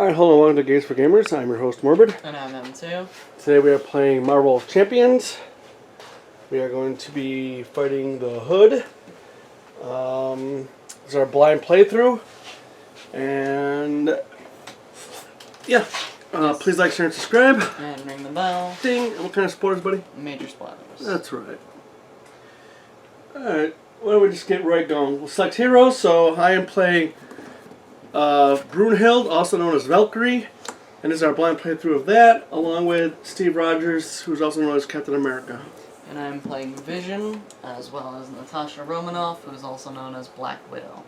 Alright, hello and welcome to Games for Gamers. I'm your host, Morbid. And I'm M2. Today we are playing Marvel Champions. We are going to be fighting the Hood. This is our blind playthrough. And yeah, please like, share, and subscribe. And ring the bell. Ding! And what kind of spoilers, buddy? Major splatters. That's right. Alright, why don't we just get right going? We'll select heroes, so I am playing Brunhild, also known as Valkyrie, and this is our blind playthrough of that, along with Steve Rogers, who's also known as Captain America. And I'm playing Vision, as well as Natasha Romanoff, who's also known as Black Widow.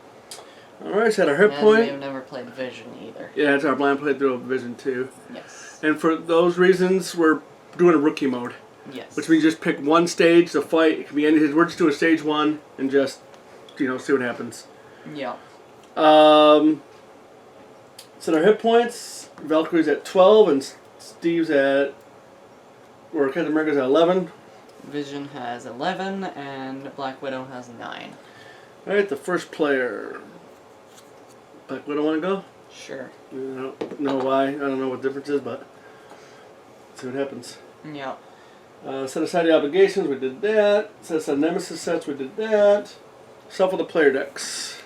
Alright, so our hit point. We've never played Vision either. Yeah, it's our blind playthrough of Vision 2. Yes. And for those reasons, we're doing a rookie mode. Yes. Which means just pick one stage to fight. It can be anything. We're just doing stage 1 and just, see what happens. Yeah. So our hit points, Valkyrie's at 12 and Steve's at, or Captain America's at 11. Vision has 11 and Black Widow has 9. Alright, the first player. Black Widow want to go? Sure. I don't know why. I don't know what the difference is, but let's see what happens. Yeah. Set aside the obligations, we did that. Set aside Nemesis sets, we did that. Shuffle the player decks.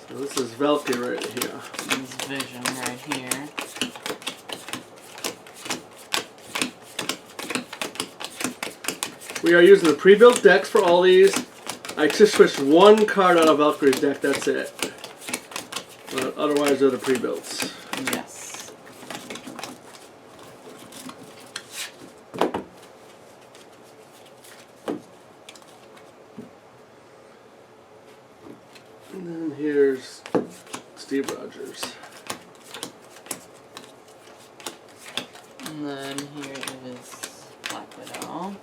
So this is Valkyrie right here. This is Vision right here. We are using the pre-built decks for all these. I just switched one card out of Valkyrie's deck, that's it. But otherwise they're the pre-builts. Yes. And then here's Steve Rogers. And then here is Black Widow.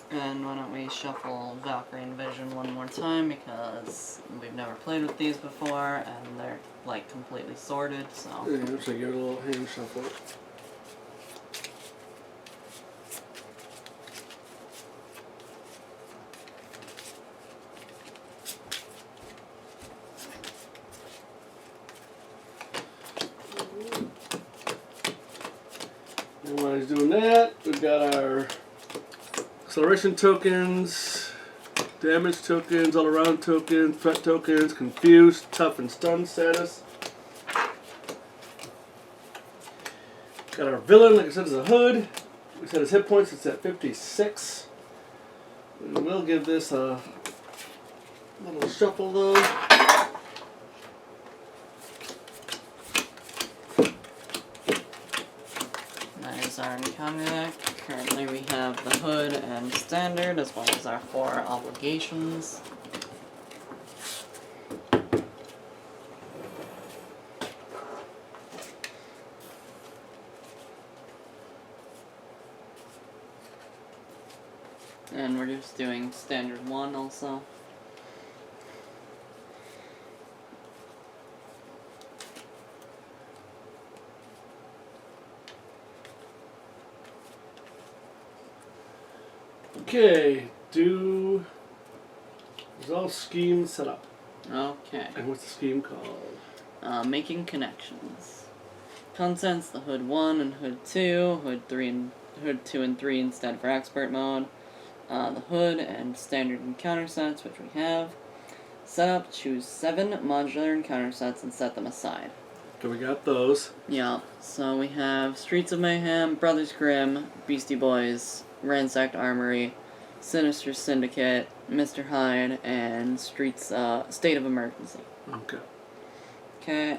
And why don't we shuffle Valkyrie and Vision one more time, because we've never played with these before and they're like completely sorted, so. Yeah, so give it a little hand shuffle. And while he's doing that, we've got our acceleration tokens, damage tokens, all around tokens, threat tokens, confused, tough, and stunned status. Got our villain, like I said, is a Hood. We said his hit points, it's at 56. And we'll give this a little shuffle though. There's our encounter deck. Currently we have the Hood and Standard, as well as our 4 obligations. And we're just doing Standard 1 also. Okay, there's all scheme set up. Okay. And what's the scheme called? Making connections. Contents, the Hood 1 and Hood 2, Hood 2 and 3 instead for Expert mode. The Hood and Standard encounter sets, which we have. Setup, choose 7 modular encounter sets and set them aside. Okay, we got those. Yeah, so we have Streets of Mayhem, Brothers Grimm, Beastie Boys, Ransacked Armory, Sinister Syndicate, Mr. Hyde, and State of Emergency. Okay. Okay,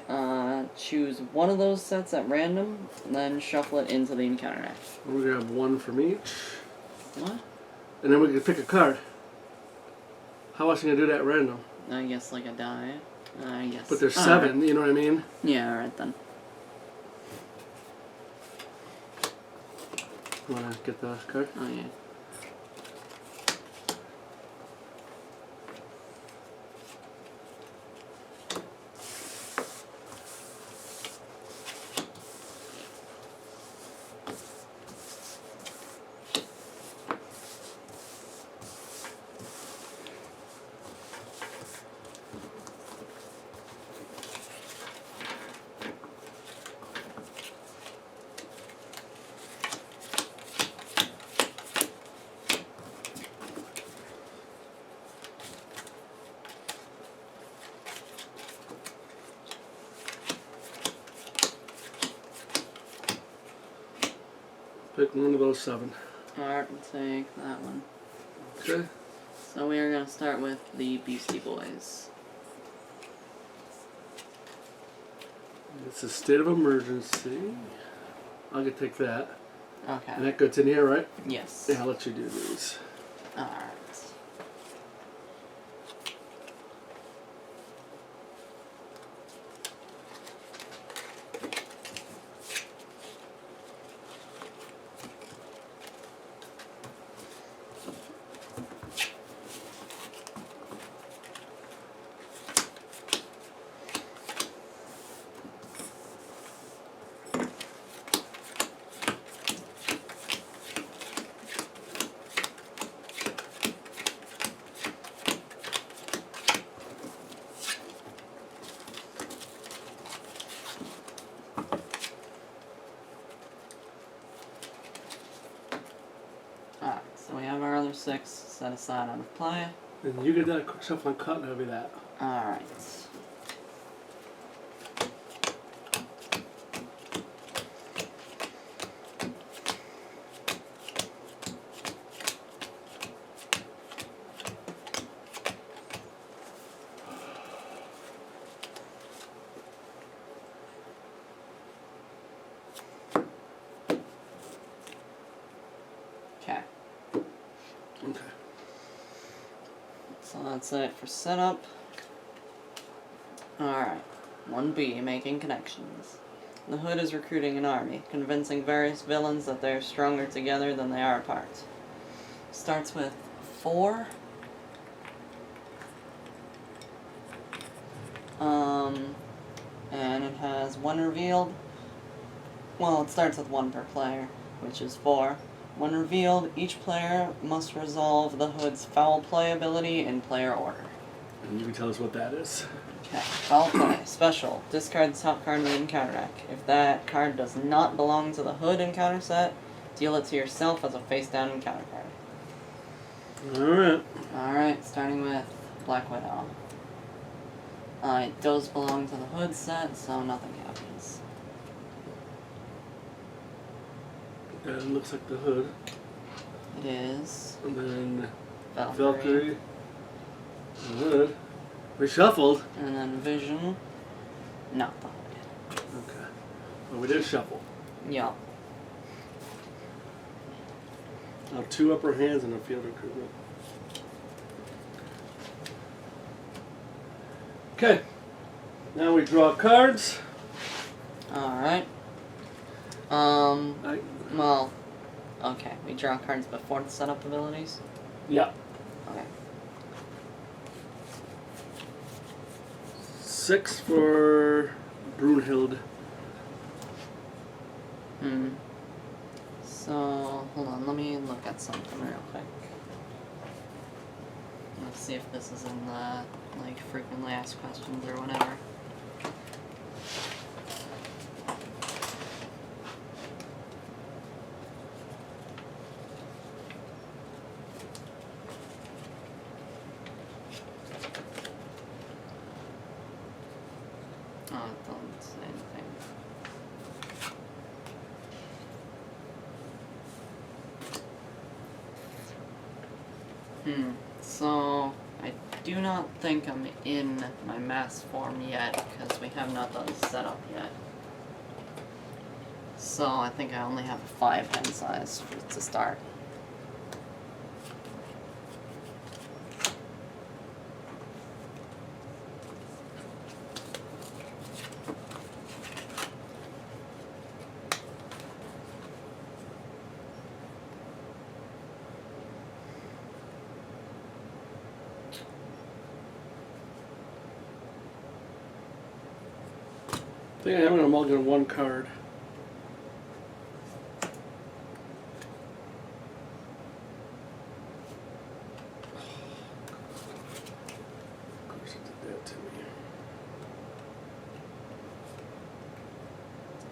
choose one of those sets at random, and then shuffle it into the encounter deck. We're going to have one from each. What? And then we can pick a card. How else are you going to do that at random? I guess like a die. I guess. But there's 7, you know what I mean? Yeah, alright then. Want to get the card? Oh, yeah. Pick one of those 7. Alright, we'll take that one. Okay. So we are going to start with the Beastie Boys. It's a state of emergency. I can take that. Okay. And that goes in here, right? Yes. Yeah, I'll let you do these. Alright. Alright, so we have our other 6 set aside on play. And you get that shuffle and cut, and that'll be that. Alright. Okay. Okay. So that's it for setup. Alright. 1B, making connections. The Hood is recruiting an army, convincing various villains that they are stronger together than they are apart. Starts with 4. And it has 1 revealed. Well, it starts with 1 per player, which is 4. When revealed, each player must resolve the Hood's foul play ability in player order. And you can tell us what that is. Okay, foul play. Special. Discard the top card in the encounter deck. If that card does not belong to the Hood encounter set, deal it to yourself as a face-down encounter card. Alright. Alright, starting with Black Widow. It does belong to the Hood set, so nothing happens. That looks like the Hood. It is And then Valkyrie. Valkyrie. The Hood. Reshuffled. And then Vision. Not the Hood. Okay. Well, we did shuffle. Yup. Now 2 upper hands and a field recruitment. Okay. Now we draw cards. Alright. I, Well, okay. We draw cards before the setup abilities? yeah. Okay. 6 for Brunhild. So, hold on. Let me look at something real quick. Let's see if this is in the, like, frequently asked questions or whatever. Oh, it doesn't say anything. So, I do not think I'm in my mass form yet, because we have not done setup yet. So, I think I only have a 5 hand size to start. think I'm going to mulligan one card. Of course it did that to me.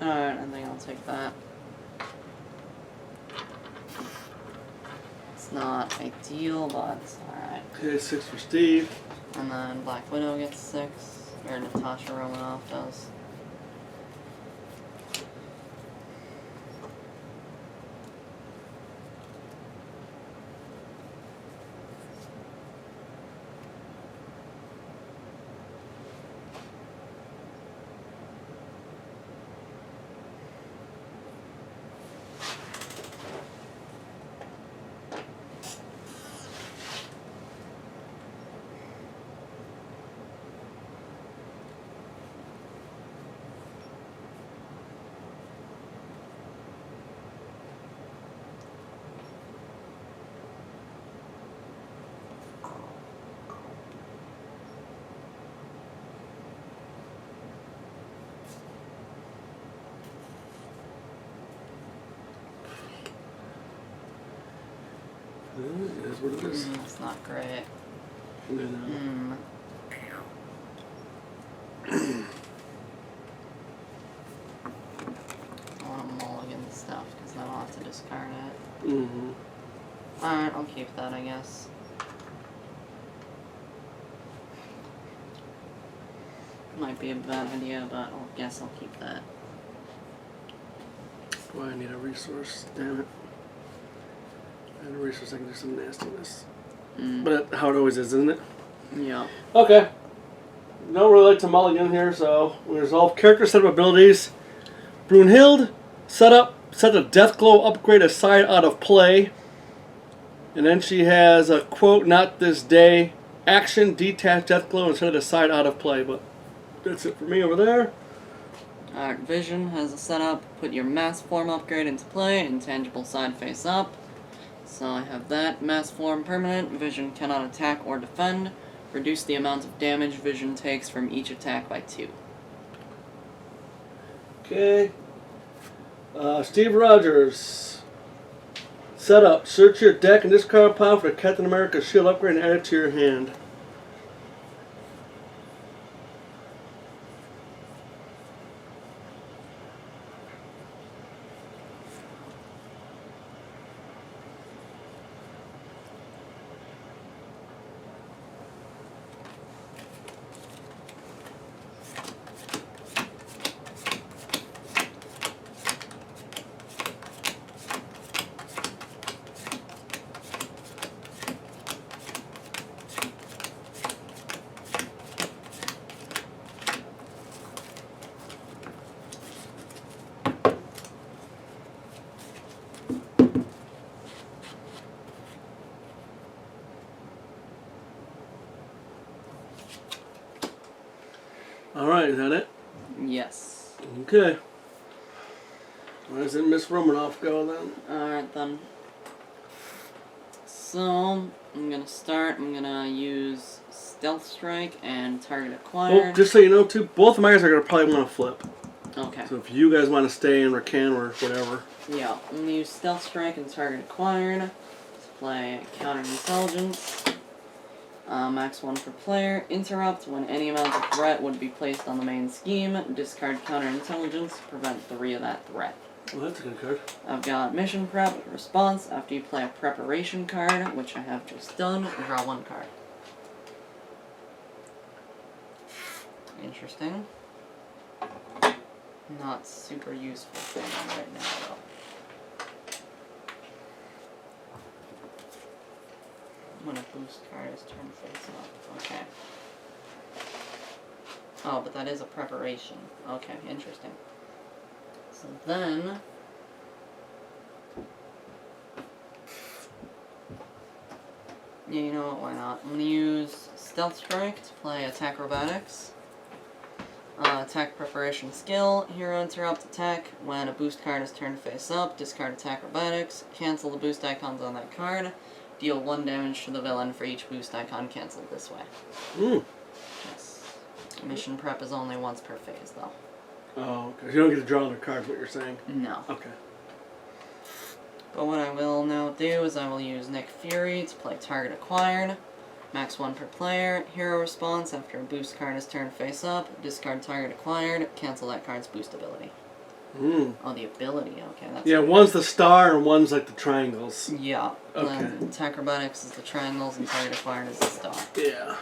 Alright, I think I'll take that. It's not ideal, but it's alright. Okay, 6 for Steve. And then Black Widow gets 6, or Natasha Romanoff does. It is what it is. It's not great. You know. I want to mulligan the stuff because then I'll have to discard it. Mm-hmm. Alright, I'll keep that, I guess. Might be a bad idea, but I guess I'll keep that. Boy, I need a resource. Damn it. I need a resource, I can do some nastiness. But how it always is, isn't it? Yeah. Okay. Don't really like to mulligan here, so we resolve character setup abilities. Brunhild, set the Deathglow upgrade aside out of play. And then she has a quote, not this day. Action, detach Deathglow and set it aside out of play. But that's it for me over there. Alright, Vision has a setup. Put your mass form upgrade into play. Intangible side face up. So I have that. Mass form permanent. Vision cannot attack or defend. Reduce the amount of damage Vision takes from each attack by 2. Okay. Steve Rogers. Setup. Search your deck and discard a pile for the Captain America shield upgrade and add it to your hand. Alright, is that it? Yes. Okay. Why doesn't Miss Romanoff go then? Alright then. So, I'm gonna start. I'm gonna use Stealth Strike and Target Acquired. Oh, just so you know, too, both of my guys are going to probably want to flip. Okay. So if you guys want to stay in or can or whatever. Yeah, I'm gonna use Stealth Strike and Target Acquired to play Counter Intelligence. Max 1 for player. Interrupt. When any amount of threat would be placed on the main scheme, discard Counter Intelligence to prevent 3 of that threat. Well, that's a good card. I've got Mission Prep. Response. After you play a Preparation card, which I have just done, draw 1 card. Interesting. Not super useful for me right now, though. When a boost card is turned face up. Okay. Oh, but that is a preparation. Okay, interesting. So then... yeah, you know what, why not? I'm gonna use Stealth Strike to play Attack Robotics. Attack Preparation skill, Hero Interrupt attack. When a boost card is turned face up, discard Attack Robotics. Cancel the boost icons on that card. Deal 1 damage to the villain for each boost icon cancelled this way. Yes. Mission Prep is only once per phase, though. Oh, okay. You don't get to draw another card, is what you're saying? No. Okay. But what I will now do is I will use Nick Fury to play target acquired. Max 1 per player. Hero response after a boost card is turned face up. Discard target acquired. Cancel that card's boost ability. Oh, the ability. Okay, that's yeah, good. one's the star and one's like the triangles. Yeah. Okay. Acrobatics is the triangles and target acquired is the star. Yeah.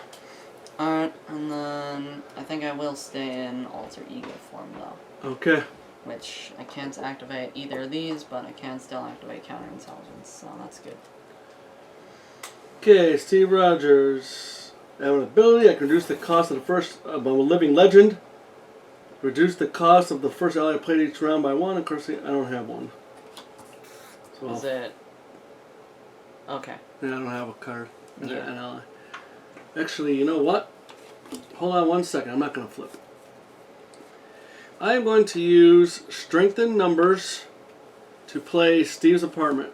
Alright, and then I think I will stay in alter ego form though. Okay. Which I can't activate either of these, but I can still activate counterintelligence, so that's good. Okay, Steve Rogers. I have an ability. I can reduce the cost of the first of a living legend. Reduce the cost of the first ally played each round by 1. Of course, I don't have one. So Is it? Okay. Yeah, I don't have a card. Yeah. An ally. Actually, you know what? Hold on one second. I'm not going to flip. I am going to use Strengthen Numbers to play Steve's Apartment.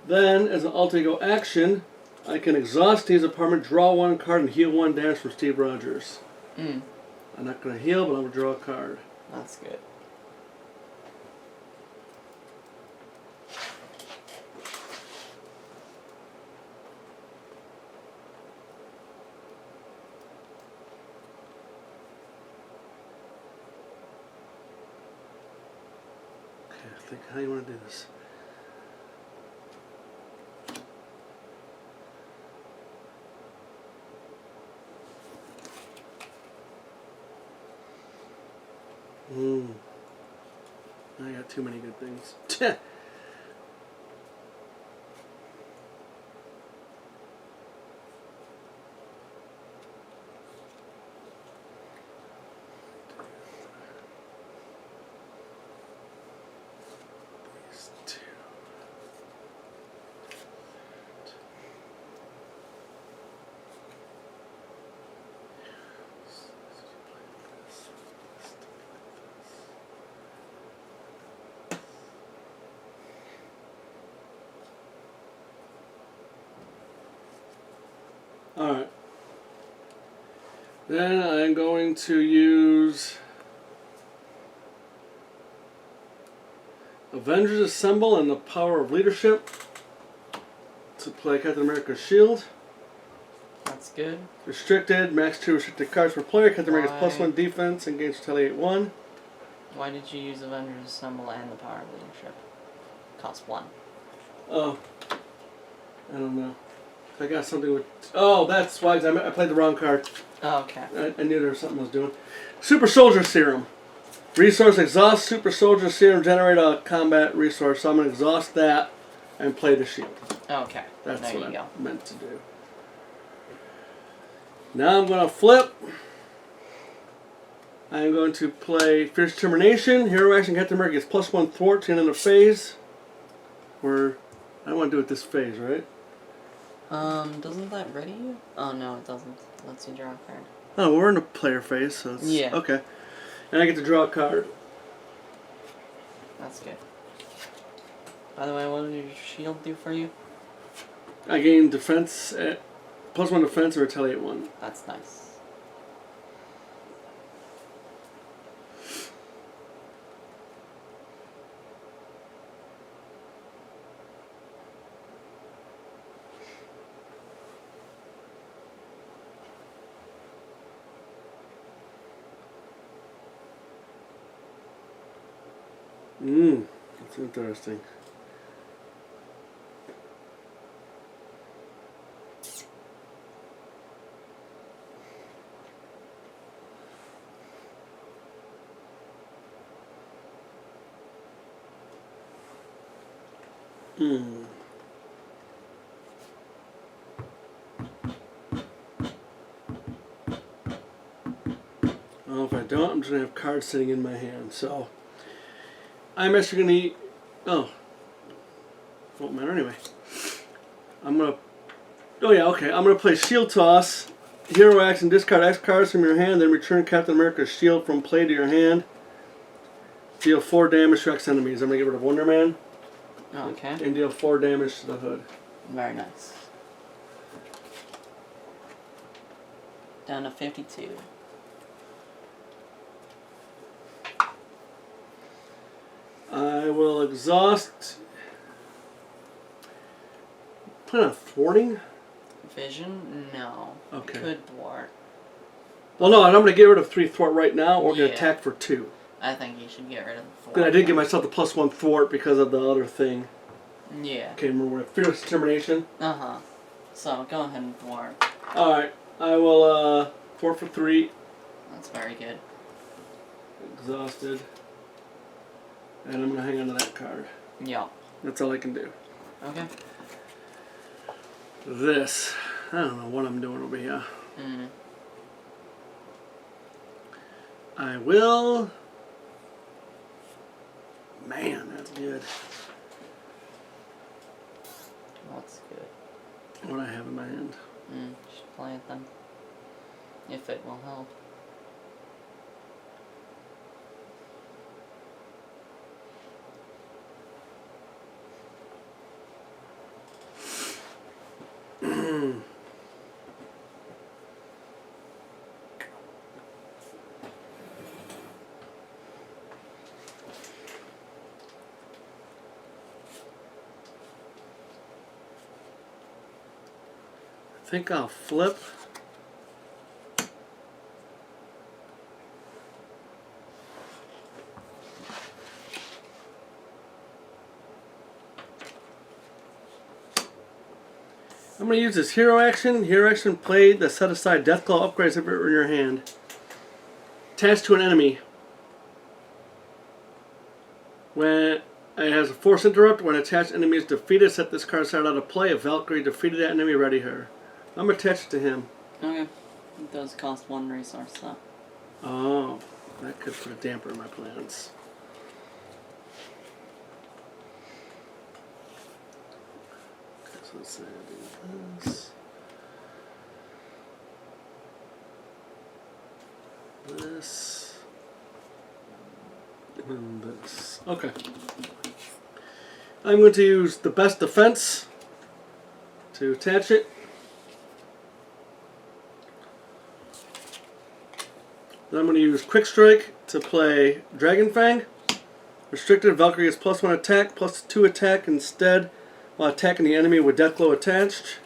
Then, as an alter ego action, I can exhaust Steve's Apartment, draw 1 card, and heal 1 damage from Steve Rogers. I'm not going to heal, but I'm going to draw a card. That's good. Okay, I think, how do you want to do this? I got too many good things. These two. Alright. Then I'm going to use Avengers Assemble and the Power of Leadership to play Captain America's Shield. That's good. Restricted, max 2 restricted cards per player. Captain America's +1 defense, engage retaliate 1. Why did you use Avengers Assemble and the Power of Leadership? Cost 1. Oh. I don't know. I got something with... Oh, that's why I played the wrong card. Oh, okay. I knew there was something I was doing. Super Soldier Serum. Resource exhaust Super Soldier Serum, generate a combat resource. So I'm going to exhaust that and play the shield. Okay. That's there what you I go. meant to do. Now I'm going to flip. I'm going to play Fierce Determination. Hero action, Captain America gets +1 thwart to end of phase. Where I don't want to do it this phase, right? Doesn't that ready you? Oh, no, it doesn't. It lets you draw a card. Oh, we're in a player phase, so it's... Yeah. Okay. And I get to draw a card. That's good. By the way, what did your shield do for you? I gain defense at +1 defense or retaliate 1. That's nice. That's interesting. Well, if I don't, I'm just going to have cards sitting in my hand, so... I'm actually going to eat... Oh. Won't matter anyway. I'm going to... Oh yeah, okay. I'm going to play Shield Toss. Hero action, discard X cards from your hand, then return Captain America's shield from play to your hand. Deal 4 damage to X enemies. I'm going to get rid of Wonder Man. Okay. And deal 4 damage to the hood. Very nice. Down to 52. I will exhaust. Plan on thwarting? Vision? No. Okay. You could thwart. Well, no, I'm going to get rid of 3 thwart right now, or Yeah. attack for 2. I think you should get rid of the thwart. Because I did give myself the +1 thwart because of the other thing. Yeah. Okay, remember, fearless determination. Uh-huh. So, go ahead and thwart. Alright, I will thwart for 3. That's very good. Exhausted. And I'm going to hang on to that card. Yup. That's all I can do. Okay. This. I don't know what I'm doing over here. I will... Man, that's good. What's good? What I have in my hand. Just play it then. If it will help. I think I'll flip. I'm going to use this hero action. Hero action played the set aside Deathclaw upgrades if it were in your hand. Attached to an enemy. When it has a force interrupt, when attached enemy is defeated, set this card aside out of play. If Valkyrie defeated that enemy, ready her. I'm attached to him. Okay. It does cost 1 resource though. Oh, that could put a damper in my plans. Okay, so let's say I do this. This. And this. Okay. I'm going to use the best defense to attach it. Then I'm going to use Quick Strike to play Dragon Fang. Restricted, Valkyrie gets +1 attack, +2 attack instead while attacking the enemy with Deathglow attached.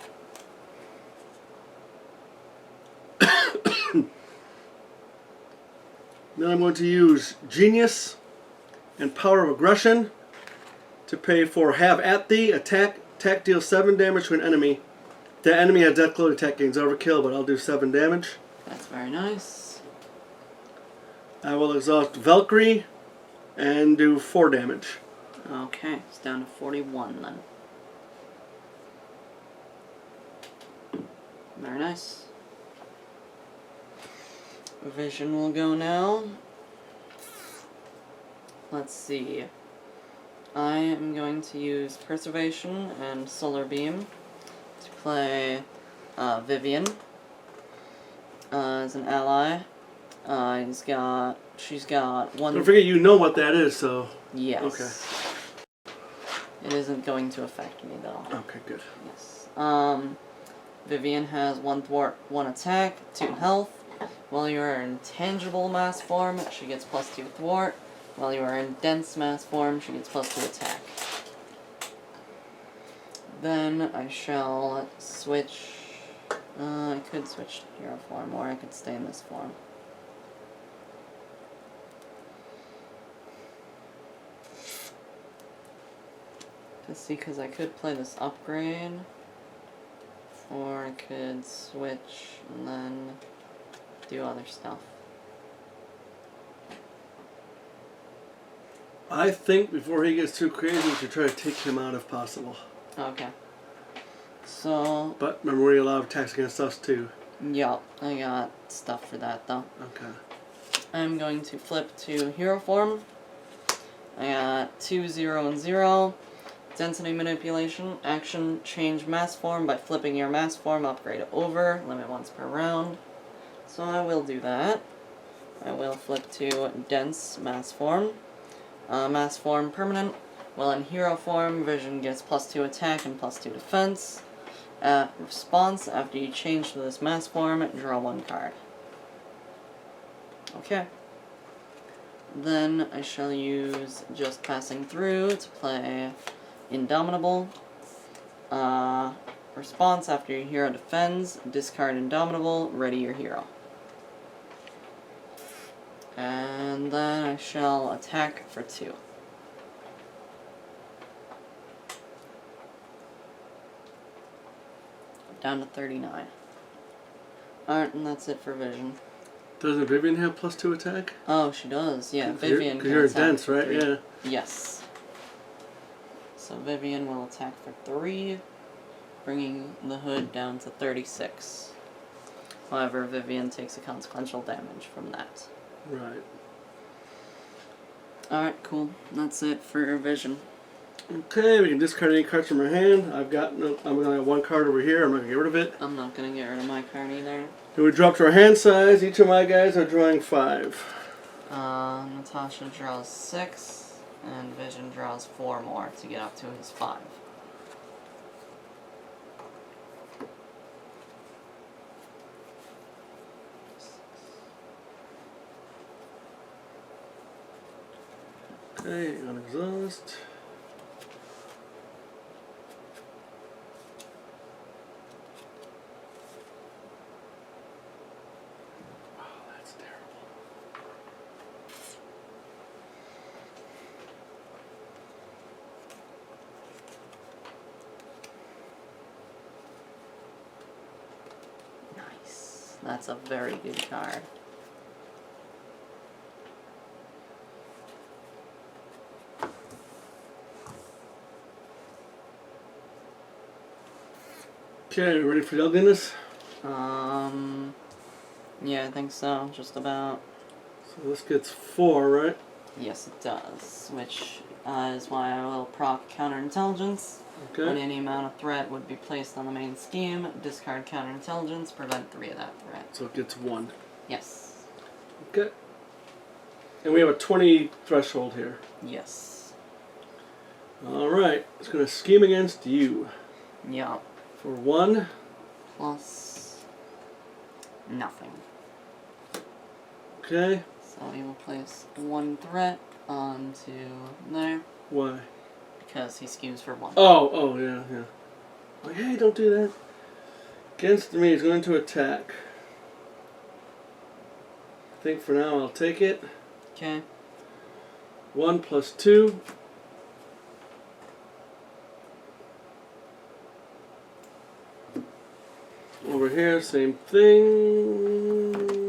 Then I'm going to use Genius and Power of Aggression to pay for Have At Thee. Attack deals 7 damage to an enemy. The enemy has Deathglow attack gains overkill, but I'll do 7 damage. That's very nice. I will exhaust Valkyrie and do 4 damage. Okay, it's down to 41 then. Very nice. Vision will go now. Let's see. I am going to use Preservation and Solar Beam to play Vivian as an ally. She's got 1... Don't forget you know what that is, so... Yes. Okay. It isn't going to affect me, though. Okay, good. Yes. Vivian has 1 thwart, 1 attack, 2 health. While you are in tangible mass form, she gets +2 thwart. While you are in dense mass form, she gets +2 attack. Then I shall switch... I could switch to hero form, or I could stay in this form. Let's see, because I could play this upgrade, or I could switch and then do other stuff. I think before he gets too crazy, we should try to take him out if possible. Okay. So... But remember, we allow attacks against us too. Yup, I got stuff for that though. Okay. I'm going to flip to hero form. I got 2, 0, and 0. Density manipulation. Action, change mass form by flipping your mass form. Upgrade over. Limit once per round. So I will do that. I will flip to dense mass form. Mass form permanent. While in hero form, Vision gets +2 attack and +2 defense. Response, after you change to this mass form, draw 1 card. Okay. Then I shall use Just Passing Through to play Indomitable. Response, after your hero defends, discard Indomitable, ready your hero. And then I shall attack for 2. Down to 39. Alright, and that's it for Vision. Doesn't Vivian have +2 attack? Oh, she does, yeah. Vivian Because you're attack dense, for right? 3. Yeah. Yes. So Vivian will attack for 3, bringing the hood down to 36. However, Vivian takes a consequential damage from that. Right. Alright, cool. That's it for Vision. Okay, we can discard any cards from our hand. I'm gonna have 1 card over here. I'm not gonna get rid of it. I'm not gonna get rid of my card either. And we drop to our hand size. Each of my guys are drawing 5. Natasha draws 6, and Vision draws 4 more to get up to his 5. Okay, on exhaust. Oh, that's terrible. Nice. That's a very good card. Okay, ready for the ugliness? Yeah, I think so. Just about. So this gets 4, right? Yes, it does. Which is why I will proc Counterintelligence. Okay. When any amount of threat would be placed on the main scheme, discard Counterintelligence, prevent 3 of that threat. So it gets 1. Yes. Okay. And we have a 20 threshold here. Yes. Alright, it's going to scheme against you. Yeah. For 1. Plus nothing. Okay. So he will place 1 threat onto there. Why? Because he schemes for 1. Oh, yeah. Like, hey, don't do that. Against me, he's going to attack. I think for now I'll take it. Okay. 1 plus 2. Over here, same thing.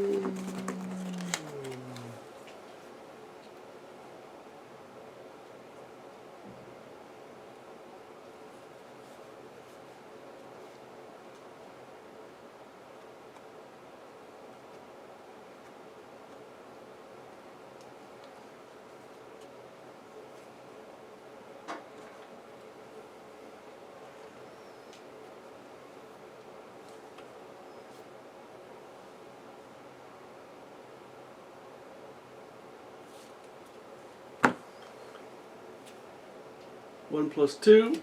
1 plus 2.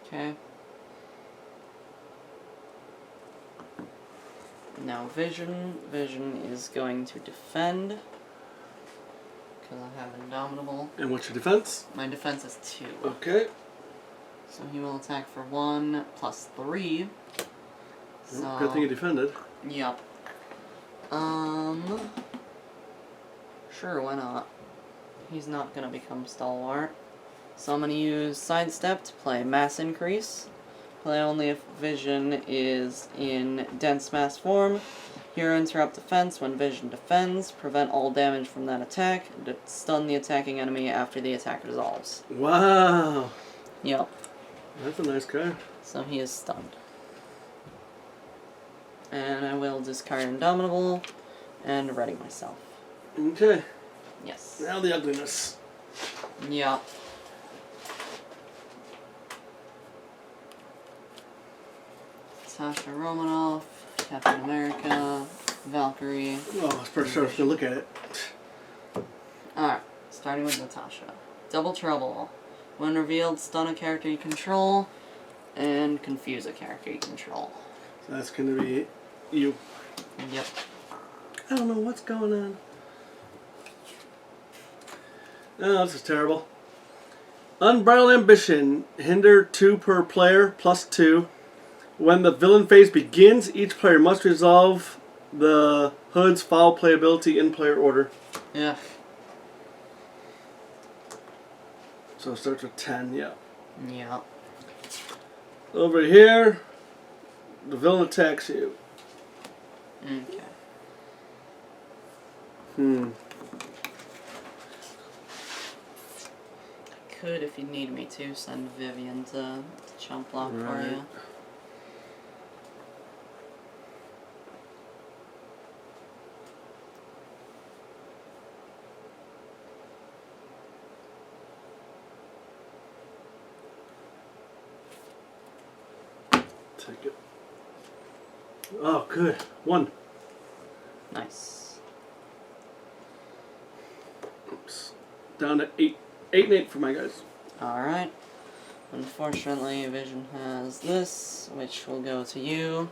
Okay. Now Vision is going to defend. Because I have Indomitable. And what's your defense? My defense is 2. Okay. So he will attack for 1 plus 3. So, Good thing you defended. Yep. Sure, why not? He's not gonna become Stalwart. So I'm gonna use Sidestep to play Mass Increase. Play only if Vision is in Dense Mass form. Hero Interrupt Defense when Vision defends. Prevent all damage from that attack. Stun the attacking enemy after the attack resolves. Wow. Yep. That's a nice card. So he is stunned. And I will discard Indomitable and ready myself. Okay. Yes. Now the ugliness. Yep. Natasha Romanoff, Captain America, Valkyrie. Oh, it's pretty sure I was going to look at it. Alright, starting with Natasha. Double Trouble. When revealed, stun a character you control, and confuse a character you control. So that's going to be you. Yep. I don't know what's going on. Oh, this is terrible. Unbridled Ambition. Hinder 2 per player, +2. When the villain phase begins, each player must resolve the Hood's foul playability in player order. Yeah. So it starts with 10, yeah. Yeah. Over here, the villain attacks you. Okay. Could, if you need me to, send Vivian to chump block for you. Take it. Oh, good. 1. Nice. Oops. Down to 8. 8 and 8 for my guys. Alright. Unfortunately, Vision has this, which will go to you.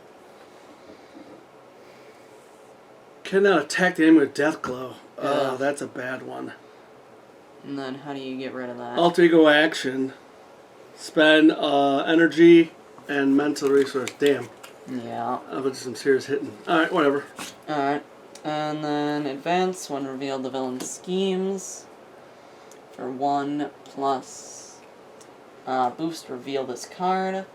Cannot attack the enemy with Death Glow. Yeah. That's a bad one. And then how do you get rid of that? Alter Ego action. Spend energy and mental resource. Damn. Yeah. I'll put some serious hitting. Alright, whatever. Alright. And then advance when revealed the villain's schemes. For 1 plus boost, reveal this card.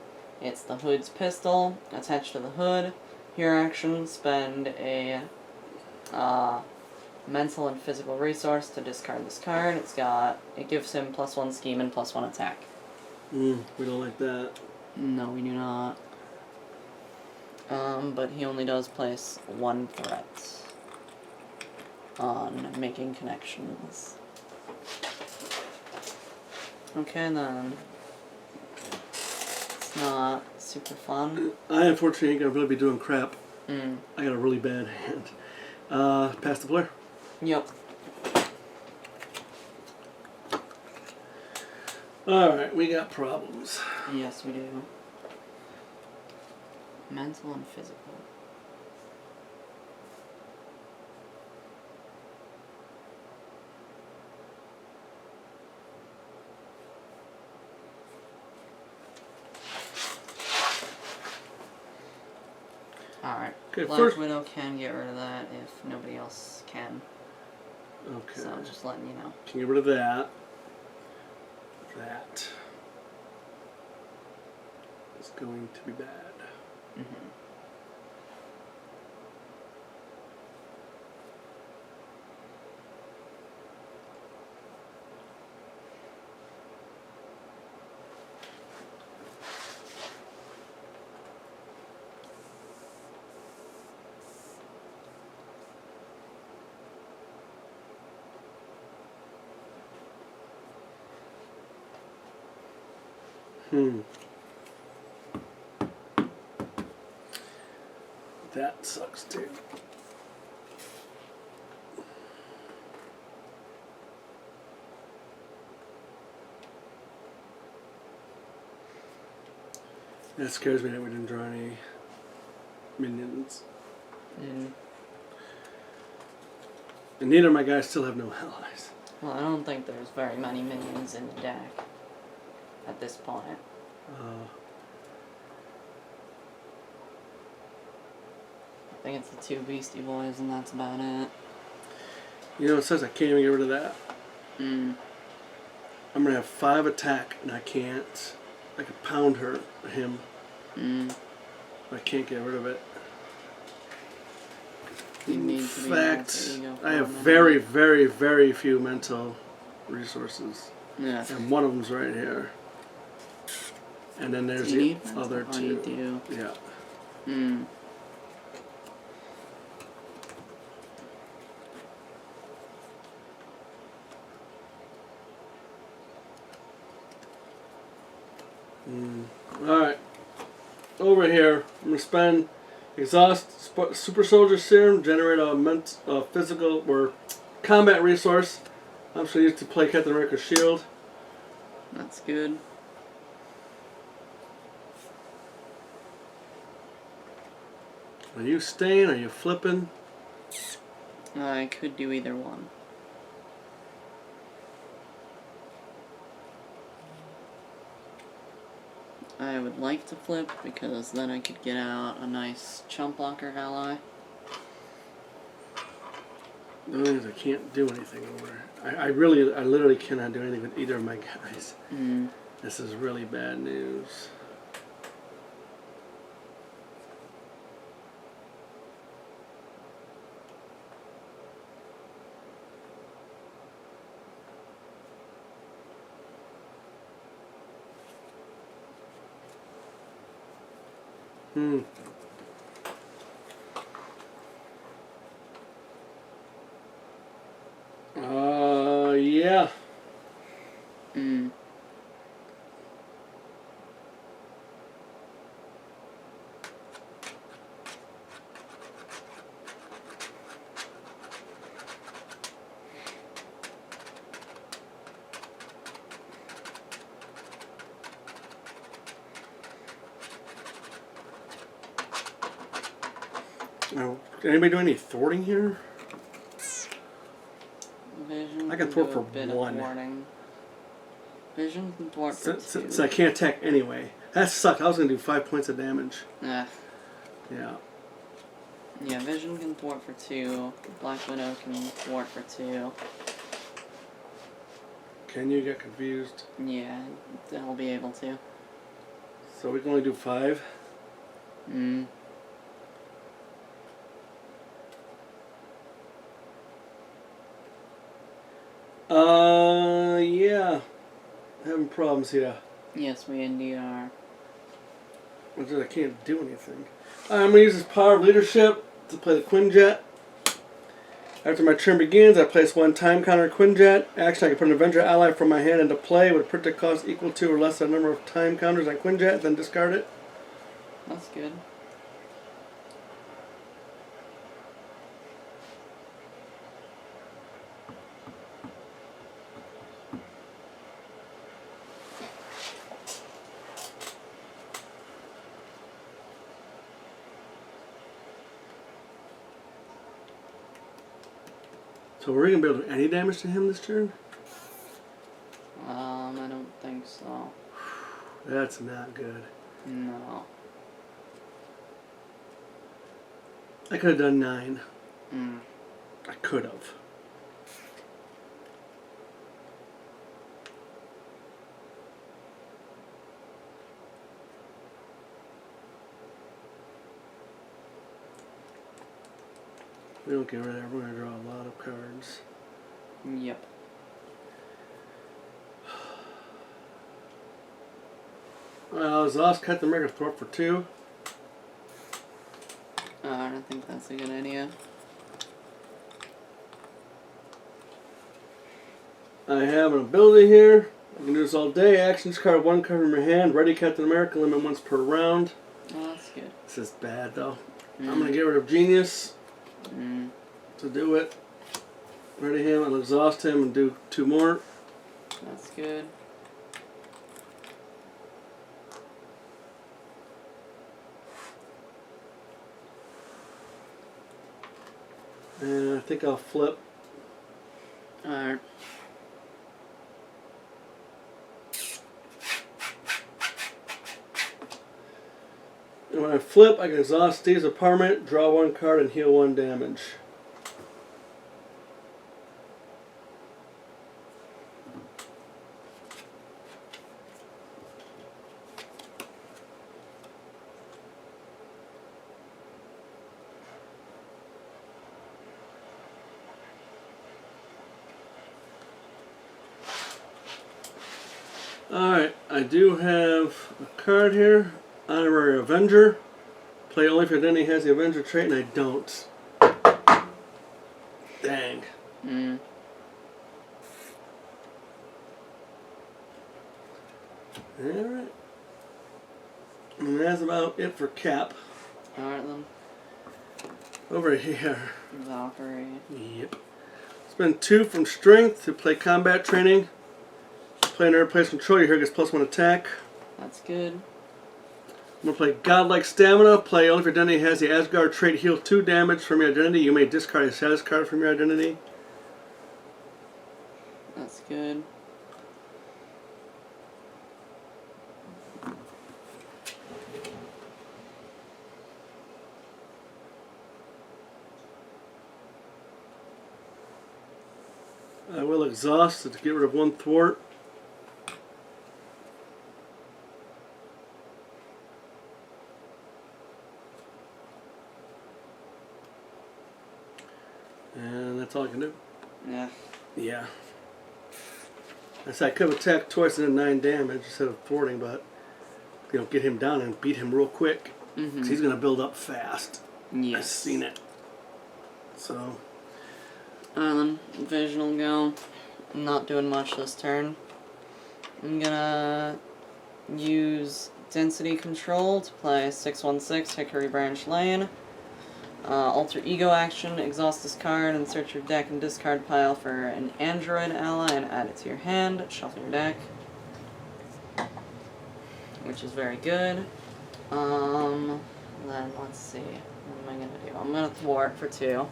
It's the Hood's pistol attached to the Hood. Your action, spend a mental and physical resource to discard this card. It gives him +1 scheme and +1 attack. We don't like that. No, we do not. But he only does place 1 threat on making connections. Okay, then. It's not super fun. I unfortunately ain't gonna really be doing crap. Mm. I got a really bad hand. Pass the player. Yep. Alright, we got problems. Yes, we do. Mental and physical. Alright. Okay, Black first. Widow can get rid of that if nobody else can. Okay. So just letting you know. Can get rid of that. That is going to be bad. Mm-hmm. That sucks too. That scares me that we didn't draw any minions. Mm. And neither of my guys still have no allies. Well, I don't think there's very many minions in the deck at this point. I think it's the 2 Beastie Boys and that's about it. You know, it says I can't even get rid of that. Mm. I'm going to have 5 attack and I can't. I could pound him. Mm. But I can't get rid of it. You In need to be fact, able to go for I have a minute. very, very, very few mental resources. Yeah. And one of them's right here. And then there's Do you the need other mental? 2. You do. Yeah. Mm. Alright. Over here, I'm going to spend Exhaust Super Soldier Serum, generate a physical or combat resource. I'm just going to use it to play Captain America's shield. That's good. Are you staying? Are you flipping? I could do either one. I would like to flip because then I could get out a nice chump blocker ally. The only thing is I can't do anything over. I literally cannot do anything with either of my guys. Mm. This is really bad news. Yeah. Mm. Oh, anybody do any thwarting here? Vision I can do thwart a for bit one. of thwarting. Vision can thwart for 2. So I can't attack anyway. That sucked. I was going to do 5 points of damage. Yeah. Yeah. Yeah, Vision can thwart for 2. Black Widow can thwart for 2. Can you get confused? Yeah, they'll be able to. So we can only do 5? Mm. Yeah. Having problems here. Yes, we indeed are. I can't do anything. I'm going to use this power of leadership to play the Quinjet. After my turn begins, I place 1 time counter Quinjet. Action, I can put an Avenger ally from my hand into play with a printed cost equal to or less than the number of time counters on Quinjet, then discard it. That's good. So we're going to be able to do any damage to him this turn? I don't think so. That's not good. No. I could have done 9. Mm. I could have. We don't get rid of that. We're going to draw a lot of cards. Yep. Well, Zoss Captain America thwart for 2. I don't think that's a good idea. I have an ability here. I can do this all day. Action, discard 1 card from your hand. Ready Captain America, limit once per round. Oh, that's good. This is bad though. Mm. I'm going to get rid of Genius Mm. to do it. Ready him, I'll exhaust him and do 2 more. That's good. And I think I'll flip. Alright. And when I flip, I can exhaust Steve's apartment, draw 1 card, and heal 1 damage. Alright, I do have a card here. Honorary Avenger. Play only if your identity has the Avenger trait, and I don't. Dang. Mm. Alright. And that's about it for Cap. Alright then. Over here. Valkyrie. Yep. Spend 2 from Strength to play combat training. Play another place control. Your hero gets +1 attack. That's good. I'm going to play Godlike Stamina. Play only if your identity has the Asgard trait heal 2 damage from your identity. You may discard a status card from your identity. That's good. I will exhaust to get rid of 1 thwart. And that's all I can do. Yeah. Yeah. I said I could have attacked twice and did 9 damage instead of thwarting, but get him down and beat him real quick. Because he's going to build up fast. Yes. I've seen it. So. Then Vision will go. I'm not doing much this turn. I'm gonna use Density Control to play 6/16 Hickory Branch Lane. Alter Ego action, exhaust this card and search your deck and discard pile for an android ally and add it to your hand. Shuffle your deck. Which is very good. Then let's see. What am I gonna do? I'm gonna thwart for 2.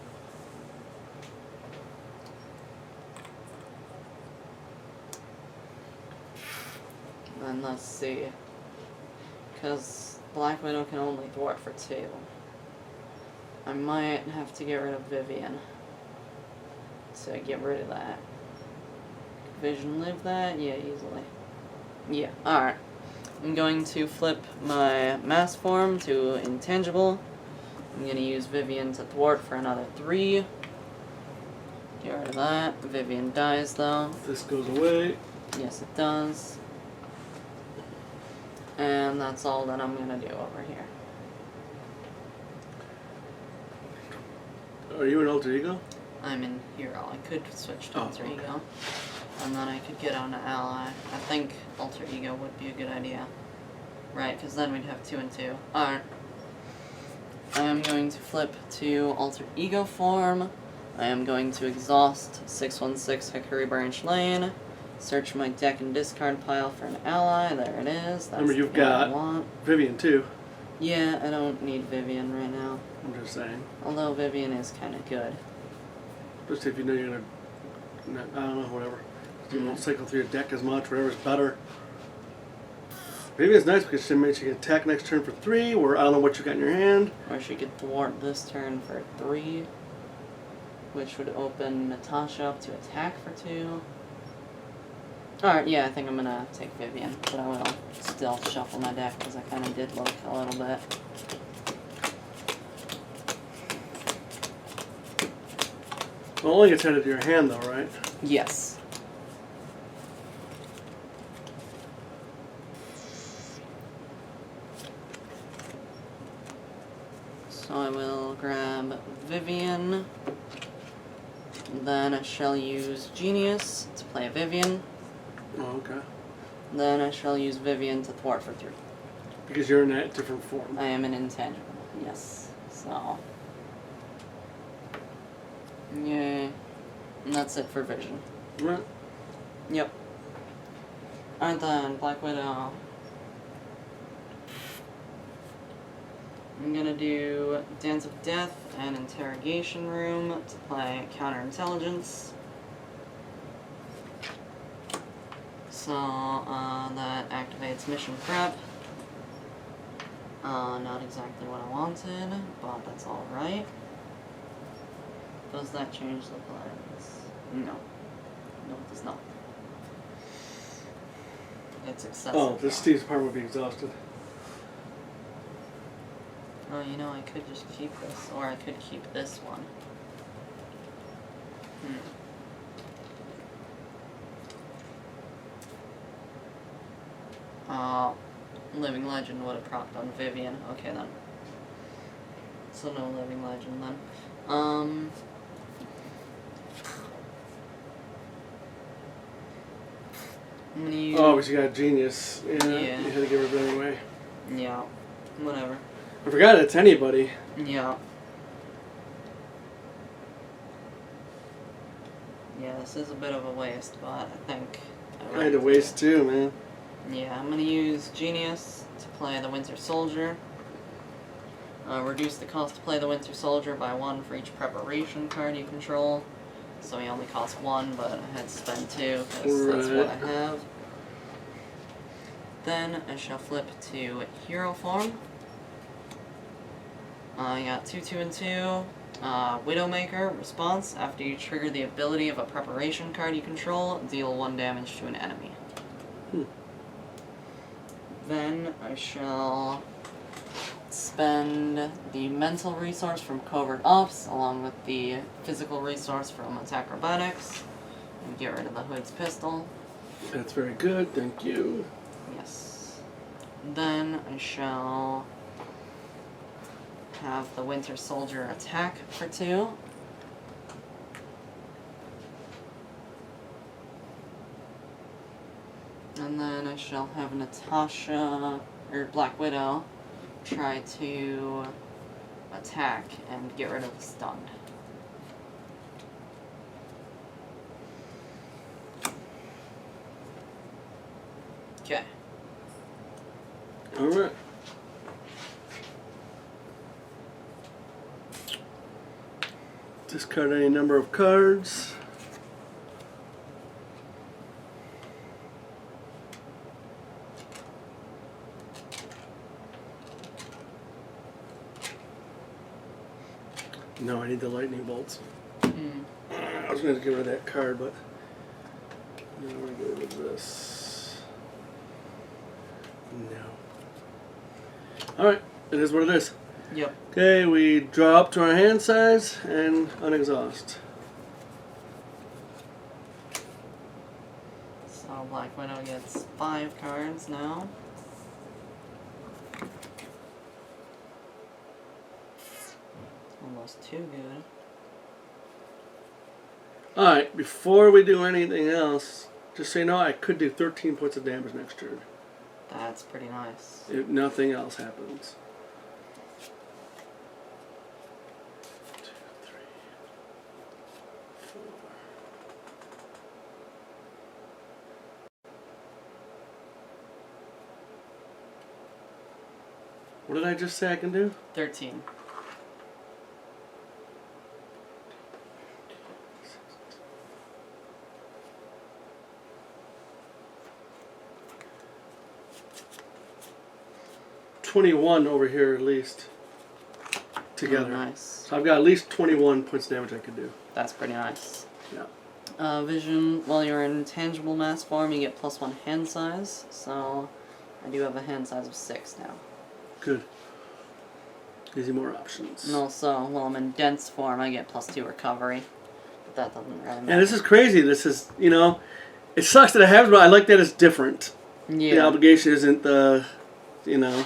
And let's see. Because Black Widow can only thwart for 2. I might have to get rid of Vivian to get rid of that. Vision live that? Yeah, easily. Yeah, alright. I'm going to flip my mass form to intangible. I'm going to use Vivian to thwart for another 3. Get rid of that. Vivian dies though. This goes away. Yes, it does. And that's all that I'm going to do over here. Are you an alter ego? I'm in Hero. I could switch to Alter Ego. And then I could get on an ally. I think Alter Ego would be a good idea. Right, because then we'd have 2 and 2. Alright. I am going to flip to Alter Ego form. I am going to exhaust 6/16 Hickory Branch Lane. Search my deck and discard pile for an ally. There it is. That's Remember, you've the one I got want. Vivian too. Yeah, I don't need Vivian right now. I'm just saying. Although Vivian is kind of good. Just if you know you're gonna, I don't know, whatever. You won't cycle through your deck as much. Whatever's better. Vivian's nice because she can attack next turn for 3. Or I don't know what you got in your hand. Or she could thwart this turn for 3, which would open Natasha up to attack for 2. Alright, yeah, I think I'm gonna take Vivian, but I will still shuffle my deck because I kind of did look a little bit. Well, only gets added to your hand though, right? Yes. So I will grab Vivian. Then I shall use Genius to play Vivian. Oh, okay. Then I shall use Vivian to thwart for 3. Because you're in that different form. I am an intangible, yes. So. Yay. And that's it for Vision. Right. Yep. Alright then, Black Widow. I'm gonna do Dance of Death and Interrogation Room to play Counterintelligence. So, that activates Mission Prep. Not exactly what I wanted, but that's alright. Does that change the plans? No. No, it does not. It's excessive. Oh, this Steve's part would be exhausted. Oh, you know, I could just keep this, or I could keep this one. Living Legend would have procced on Vivian. Okay, then. So no Living Legend, then. I'm gonna use... Oh, but you got Genius. Yeah, Yeah. you had to give her that anyway. Yeah, whatever. I forgot it's anybody. Yeah. Yeah, this is a bit of a waste, but I think I had to waste 2, man. Yeah, I'm gonna use Genius to play the Winter Soldier. Reduce the cost to play the Winter Soldier by 1 for each preparation card you control. So he only costs 1, but I had to spend 2 because that's what I have. Then I shall flip to Hero Form. I got 2, 2, and 2. Widowmaker, response. After you trigger the ability of a preparation card you control, deal 1 damage to an enemy. Then I shall spend the mental resource from Covert Ops along with the physical resource from Acrobatics and get rid of the Hood's pistol. That's very good, thank you. Yes. Then I shall have the Winter Soldier attack for 2. And then I shall have Natasha, or Black Widow, try to attack and get rid of the stunned. Okay. Alright. Discard any number of cards. No, I need the lightning bolts. I was going to get rid of that card, but I'm going to get rid of this. No. Alright, it is what it is. Yep. Okay, we draw up to our hand size and unexhaust. So Black Widow gets 5 cards now. Almost too good. Alright, before we do anything else, just so you know, I could do 13 points of damage next turn. That's pretty nice. If nothing else happens. 2, 3, 4. What did I just say I can do? 13. $21 over here at least. Together. Oh, nice. So I've got at least 21 points of damage I could do. That's pretty nice. Yeah. Vision, while you're in tangible mass form, you get +1 hand size. So I do have a hand size of 6 now. Good. Gives you more options. And also, while I'm in dense form, I get +2 recovery. But that doesn't really matter. Yeah, this is crazy. This is, you know, it sucks that I have it, but I like that it's different. Yeah. The obligation isn't the, you know.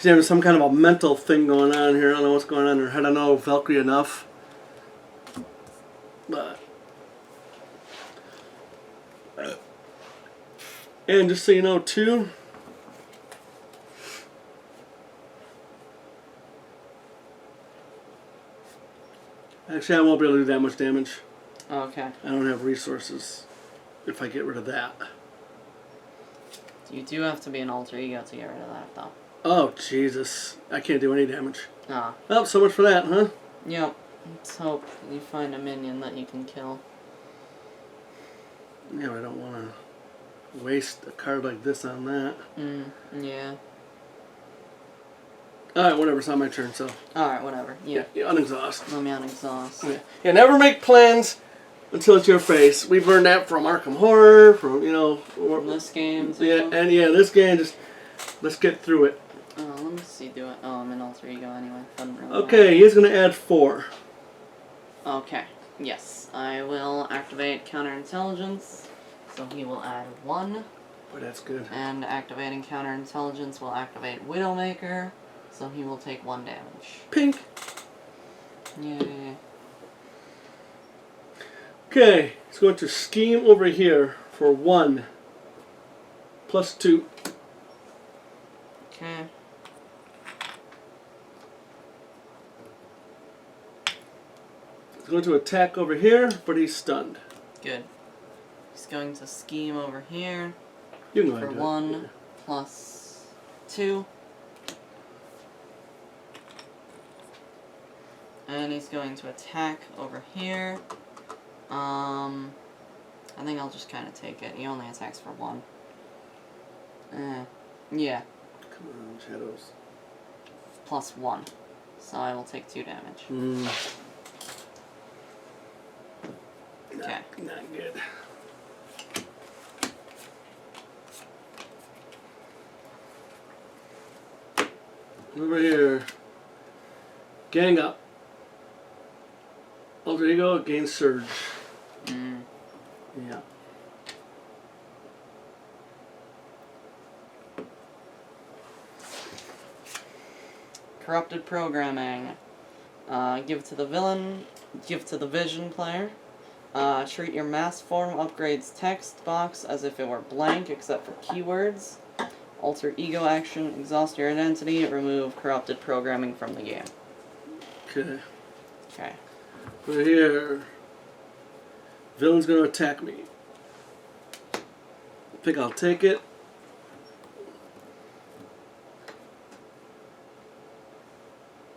There's some kind of a mental thing going on here. I don't know what's going on in her head. I don't know Valkyrie enough. But. And just so you know, too. Actually, I won't be able to do that much damage. Okay. I don't have resources if I get rid of that. You do have to be an alter ego to get rid of that, though. Oh, Jesus. I can't do any damage. Ah. Well, so much for that, huh? Yep. Let's hope you find a minion that you can kill. Yeah, but I don't want to waste a card like this on that. Yeah. Alright, whatever. It's not my turn, so. Alright, whatever. Yeah, unexhaust. Let me unexhaust. Yeah, never make plans until it's your face. We've learned that from Arkham Horror, from, you know. From this game, too. Yeah, and yeah, this game, just, let's get through it. Let me see, do it. Oh, I'm in alter ego anyway. Doesn't really Okay, matter. he's going to add 4. Okay. Yes. I will activate counterintelligence, so he will add 1. Boy, that's good. And activating counterintelligence will activate Widowmaker, so he will take 1 damage. Pink. Yay. Okay, he's going to scheme over here for 1. +2. Okay. He's going to attack over here, but he's stunned. Good. He's going to scheme over here You can go for ahead and do 1 it. plus 2. And he's going to attack over here. I think I'll just kind of take it. He only attacks for 1. Yeah. Come on, shadows. Plus 1. So I will take 2 damage. Okay. Not good. Over here. Gang up. Alter ego against surge. Yeah. Corrupted programming. Give to the villain. Give to the vision player. Treat your mass form upgrades text box as if it were blank except for keywords. Alter ego action. Exhaust your identity. Remove corrupted programming from the game. Okay. Okay. Over here. Villain's gonna attack me. I think I'll take it.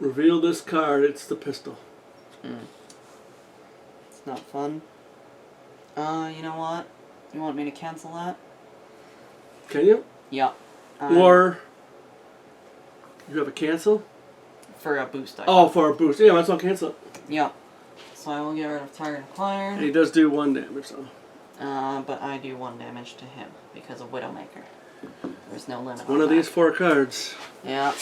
Reveal this card. It's the pistol. It's not fun. You know what? You want me to cancel that? Can you? Yeah. Or you have a cancel? For a boost item. Oh, for a boost. Yeah, let's not cancel it. Yeah. So I will get rid of target acquired. And he does do 1 damage, though. But I do 1 damage to him because of Widowmaker. There's no limit One on of that. these 4 cards. Yeah.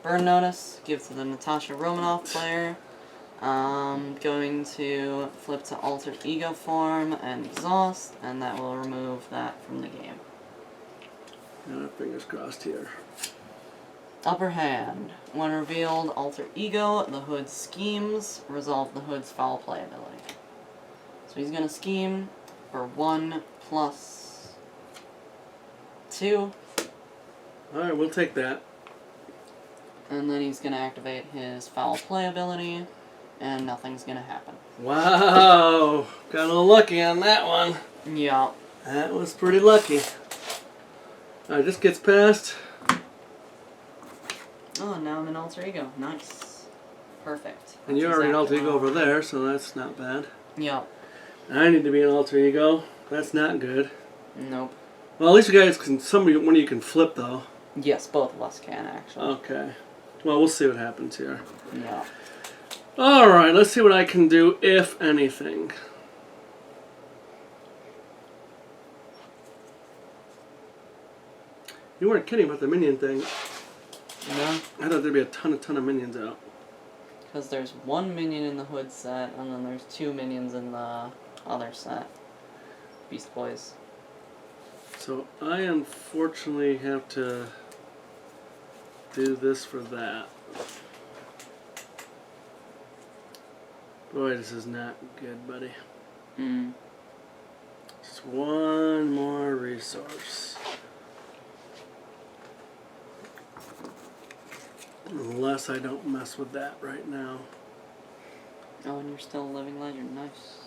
Burn notice. Give to the Natasha Romanoff player. Going to flip to alter ego form and exhaust, and that will remove that from the game. Fingers crossed here. Upper hand. When revealed, alter ego, the hood schemes, resolve the hood's foul play ability. So he's going to scheme for 1 plus 2. Alright, we'll take that. And then he's going to activate his foul play ability, and nothing's going to happen. Wow! Got a little lucky on that one. Yeah. That was pretty lucky. Alright, this gets past. Oh, now I'm an alter ego. Nice. Perfect. And you're That's already an alter exactly ego what I over wanted. there, so that's not bad. Yeah. I need to be an alter ego. That's not good. Nope. Well, at least you guys can, one of you can flip, though. Yes, both of us can, actually. Okay. Well, we'll see what happens here. Yeah. Alright, let's see what I can do, if anything. You weren't kidding about the minion thing. No? I thought there'd be a ton of minions out. Because there's 1 minion in the hood set, and then there's 2 minions in the other set. Beast Boys. So I unfortunately have to do this for that. Boy, this is not good, buddy. Just 1 more resource. Unless I don't mess with that right now. Oh, and you're still a living legend. Nice.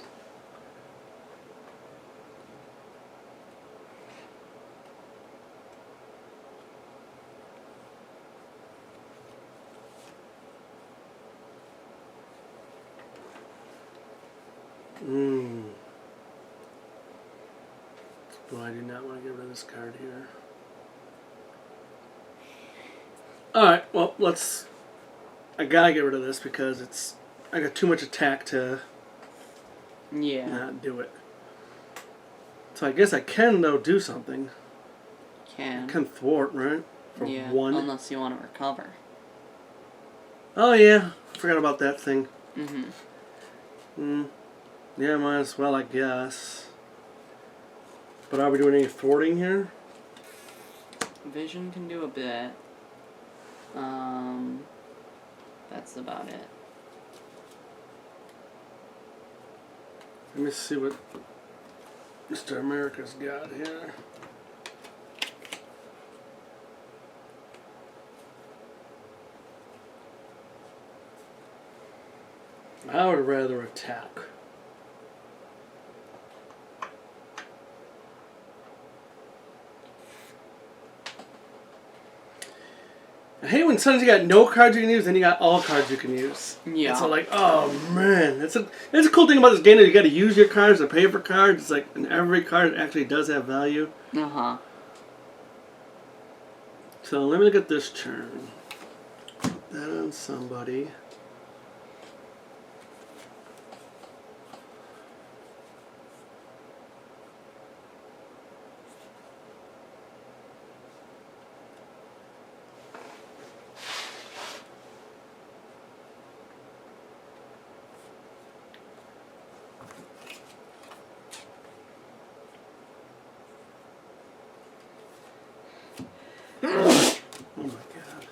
Boy, I do not want to get rid of this card here. Alright, well, I gotta get rid of this because I got too much attack to Yeah. not do it. So I guess I can, though, do something. Can. I can thwart, right? For Yeah, 1. unless you want to recover. Oh, yeah. I forgot about that thing. Mm-hmm. Yeah, might as well, I guess. But are we doing any thwarting here? Vision can do a bit. That's about it. Let me see what Mr. America's got here. I would rather attack. I hate when sometimes you got no cards you can use, then you got all cards you can use. Yeah. And so like, oh man, that's a cool thing about this game that you got to use your cards to pay for cards. It's like, and every card actually does have value. Uh-huh. So let me look at this turn. Put that on somebody. Oh my god.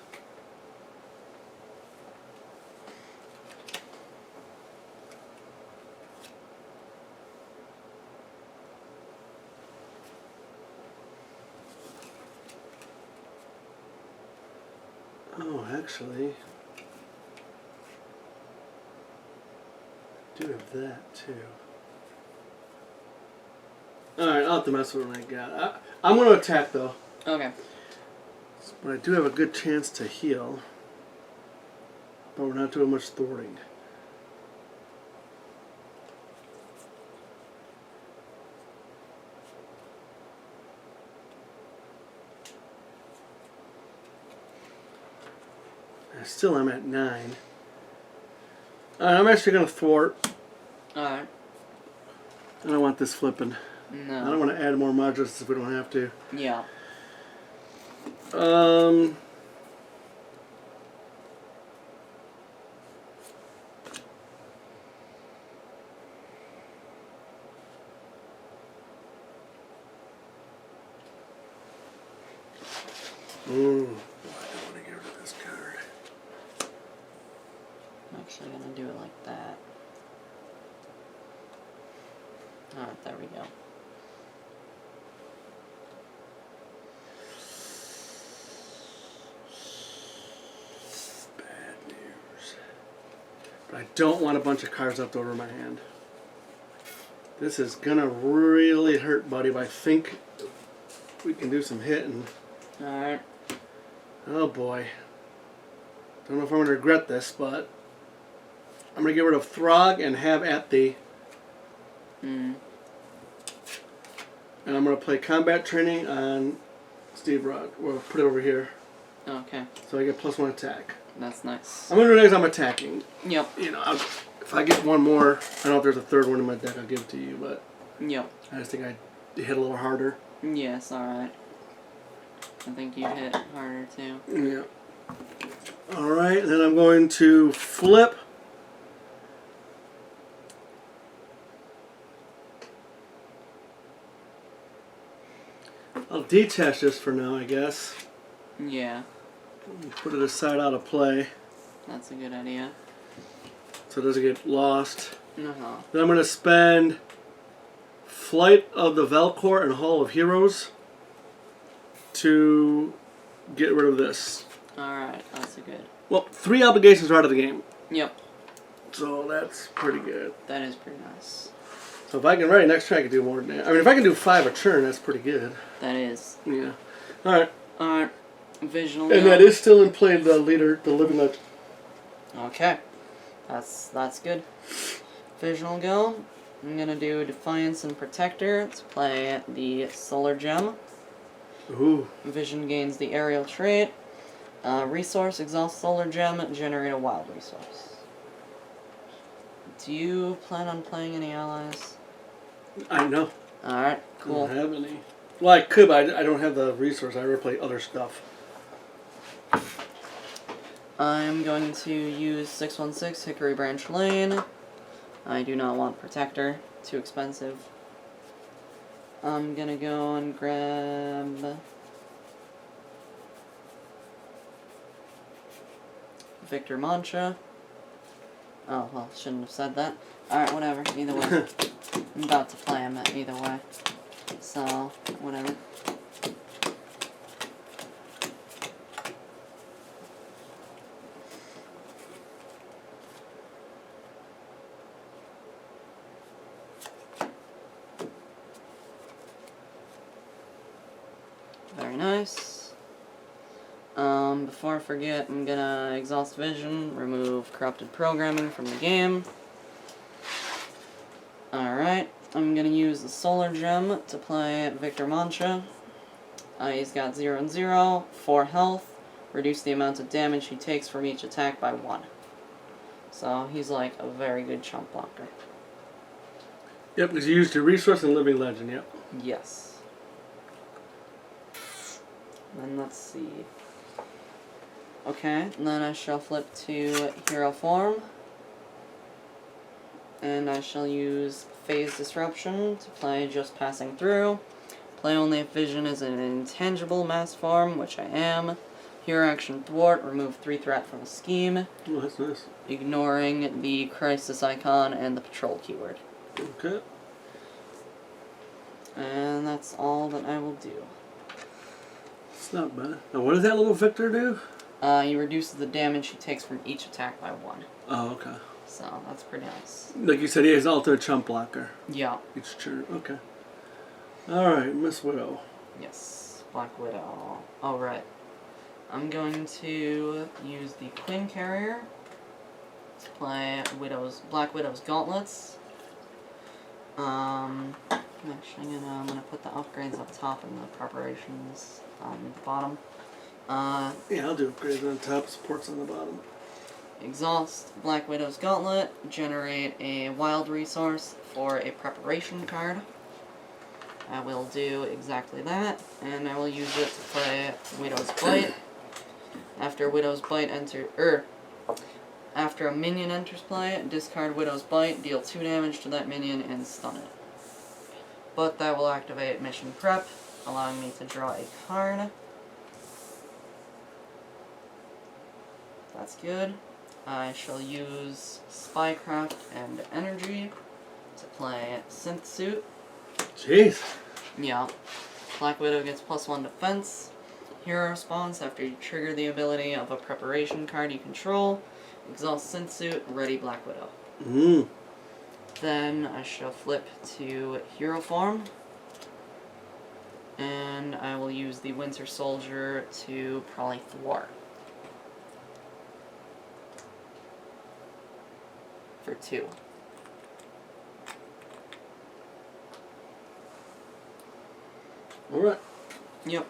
Oh, actually, I do have that too. Alright, I'll have to mess with what I got. I'm going to attack though. Okay. But I do have a good chance to heal. But we're not doing much thwarting. I still am at 9. Alright, I'm actually going to thwart. Alright. I don't want this flipping. No. I don't want to add more modules if we don't have to. Yeah. I don't want to get rid of this card. I'm actually gonna do it like that. Alright, there we go. Bad news. But I don't want a bunch of cards left over in my hand. This is gonna really hurt, buddy, but I think we can do some hitting. Alright. Oh boy. Don't know if I'm going to regret this, but I'm going to get rid of Throg and have at the. Hmm. And I'm going to play combat training on Steve Rod. We'll put it over here. Okay. So I get +1 attack. That's nice. I'm going to do next I'm attacking. Yep. You know, if I get one more, I don't know if there's a third one in my deck, I'll give it to you, but Yep. I just think I hit a little harder. Yes, alright. I think you hit harder too. Yeah. Alright, then I'm going to flip. I'll detach this for now, I guess. Yeah. Put it aside out of play That's a good idea. so it doesn't get lost. Uh-huh. Then I'm going to spend Flight of the Valkor and Hall of Heroes to get rid of this. Alright, that's a good. Well, 3 obligations are out of the game. Yep. So that's pretty good. That is pretty nice. So if I can write next turn, I can do more than that. I mean, if I can do 5 a turn, that's pretty good. That is. Yeah. Alright. Alright. Visual. And that is still in play, the leader, the living legend. Okay. That's good. Visual go. I'm gonna do Defiance and Protector to play the Solar Gem. Ooh. Vision gains the aerial trait. Resource, exhaust Solar Gem, generate a wild resource. Do you plan on playing any allies? I know. Alright, I cool. don't have any. Well, I could, but I don't have the resource. I ever play other stuff. I'm going to use 616 Hickory Branch Lane. I do not want Protector. Too expensive. I'm gonna go and grab Victor Mancha. Oh, well, shouldn't have said that. Alright, whatever. Either way. I'm about to play him either way. So, whatever. Very nice. Before I forget, I'm gonna exhaust vision, remove corrupted programming from the game. Alright, I'm gonna use the solar gem to play Victor Mancha. He's got 0 and 0, 4 health, reduce the amount of damage he takes from each attack by 1. So he's like a very good chump blocker. Yep, because you used your resource and living legend, yep. Yes. Then let's see. Okay, and then I shall flip to hero form. And I shall use Phase Disruption to play Just Passing Through. Play only if Vision is an intangible mass form, which I am. Hero action thwart, remove 3 threat from a scheme. Oh, that's nice. Ignoring the crisis icon and the patrol keyword. Okay. And that's all that I will do. It's not bad. Now, what does that little Victor do? He reduces the damage he takes from each attack by 1. Oh, okay. So, that's pretty nice. Like you said, he has ultimate chump blocker. Yeah. Each turn. Okay. Alright, Miss Widow. Yes, Black Widow. Alright. I'm going to use the Queen Carrier to play Black Widow's Gauntlets. I'm gonna put the upgrades up top and the preparations on the bottom. Yeah, I'll do upgrades on top, supports on the bottom. Exhaust Black Widow's Gauntlet, generate a wild resource for a preparation card. I will do exactly that, and I will use it to play Widow's Bite. After Widow's Bite after a minion enters play, discard Widow's Bite, deal 2 damage to that minion, and stun it. But that will activate Mission Prep, allowing me to draw a card. That's good. I shall use Spycraft and Energy to play Synth Suit. Jeez. Yeah. Black Widow gets +1 defense. Hero response after you trigger the ability of a preparation card you control. Exhaust Synth Suit, ready Black Widow. Then I shall flip to hero form. And I will use the Winter Soldier to probably thwart. For 2. Alright. Yep.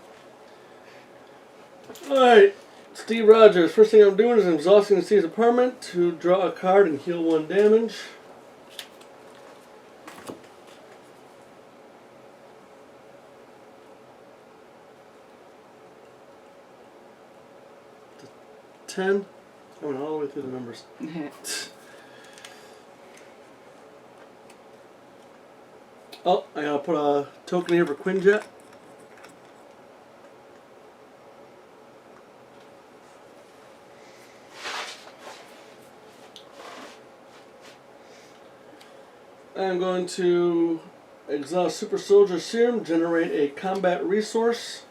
Alright. Steve Rogers. First thing I'm doing is I'm exhausting Steve's apartment to draw a card and heal 1 damage. To 10. I went all the way through the numbers. Oh, I gotta put a token here for Quinjet. I'm going to exhaust Super Soldier Serum, generate a combat resource.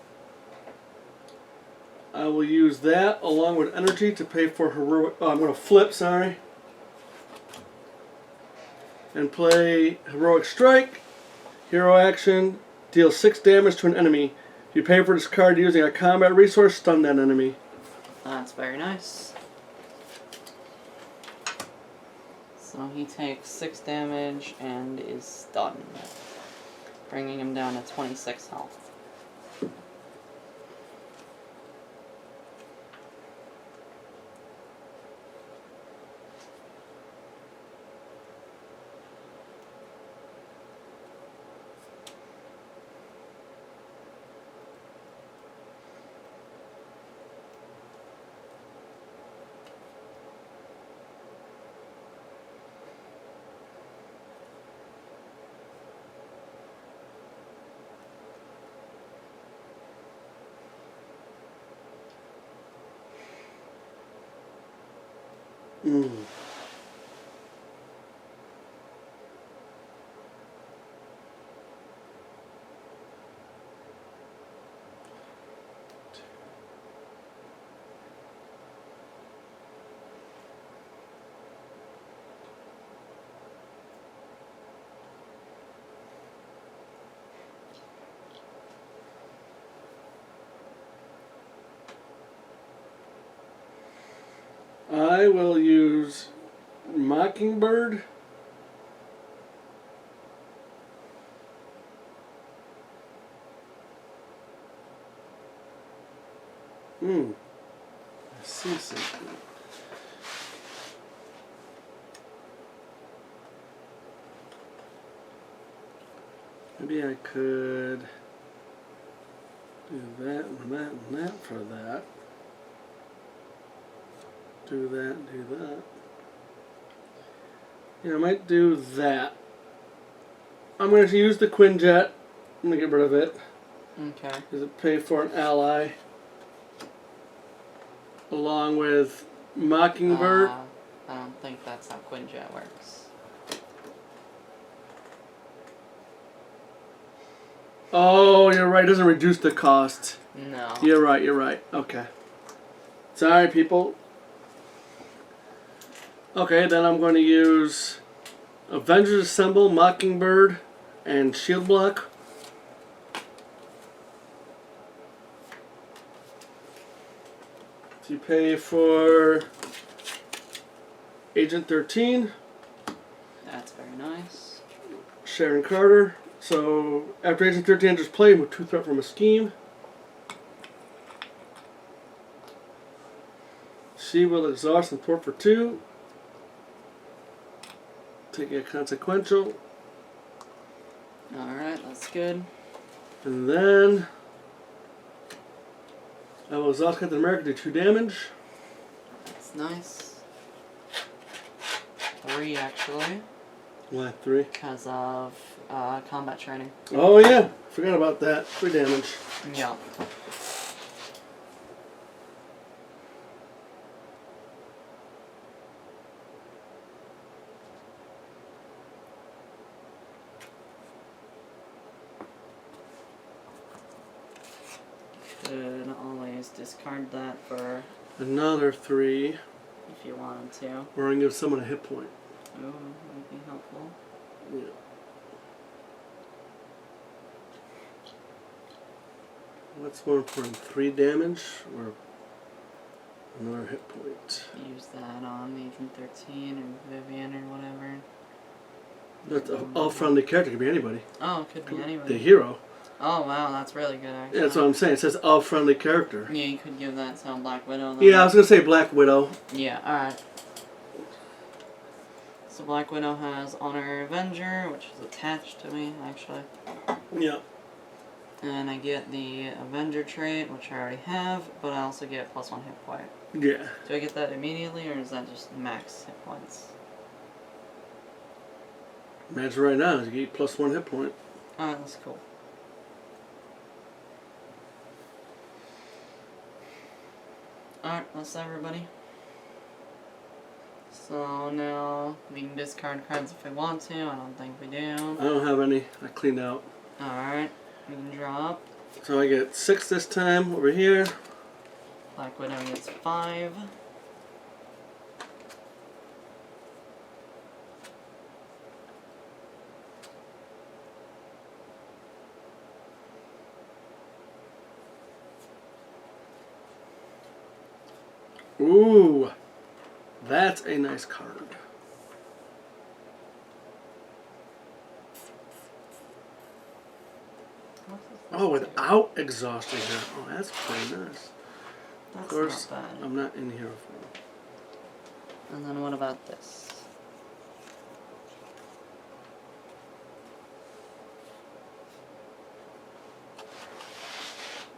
I will use that along with energy to pay for heroic. Oh, I'm going to flip, sorry. And play Heroic Strike. Hero action, deal 6 damage to an enemy. If you pay for this card using a combat resource, stun that enemy. That's very nice. So he takes 6 damage and is stunned, bringing him down to 26 health. I will use Mockingbird. I see something. Maybe I could do that and that and that for that. Do that, do that. Yeah, I might do that. I'm going to use the Quinjet. I'm going to get rid of it. Okay. Does it pay for an ally? Along with Mockingbird. I don't think that's how Quinjet works. Oh, you're right. It doesn't reduce the cost. No. You're right. Okay. Sorry, people. Okay, then I'm going to use Avengers Assemble, Mockingbird, and Shield Block. So you pay for Agent 13. That's very nice. Sharon Carter. So after Agent 13 enters play, with 2 threat from a scheme. She will exhaust and port for 2. Taking a consequential. Alright, that's good. And then I will exhaust Captain America, do 2 damage. That's nice. 3 actually. Why 3? Because of combat training. Oh yeah, forgot about that. 3 damage. Yeah. Could always discard that for Another 3. if you wanted to. We're going to give someone a hit point. Ooh, might be helpful. Yeah. What's more important, 3 damage or another hit point? Use that on Agent 13 or Vivian or whatever. That's all friendly character, could be anybody. Oh, it could be The anybody. hero. Oh, wow, that's really good, actually. Yeah, that's what I'm saying. It says all friendly character. Yeah, you could give that to Black Widow, though. Yeah, I was going to say Black Widow. Yeah, alright. So Black Widow has Honor Avenger, which is attached to me, actually. Yeah. And I get the Avenger trait, which I already have, but I also get +1 hit point. Yeah. Do I get that immediately, or is that just max hit points? Imagine right now, you get +1 hit point. Alright, that's cool. Alright, that's everybody. So now we can discard cards if we want to. I don't think we do. I don't have any. I cleaned out. Alright, we can draw up. So I get 6 this time over here. Black Widow gets 5. Ooh, that's a nice card. Oh, without exhausting her. Oh, that's pretty nice. That's Of course, not bad. I'm not in here for. And then what about this?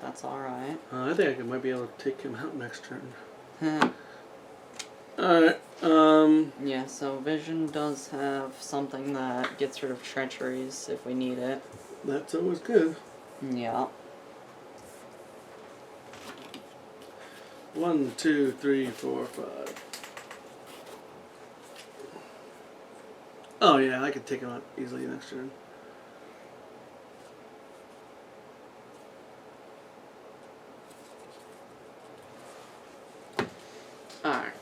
That's alright. I think I might be able to take him out next turn. Alright, Yeah, so Vision does have something that gets rid of treacheries if we need it. that's always good. Yeah. 1, 2, 3, 4, 5. Oh yeah, I could take him out easily next turn. Alright.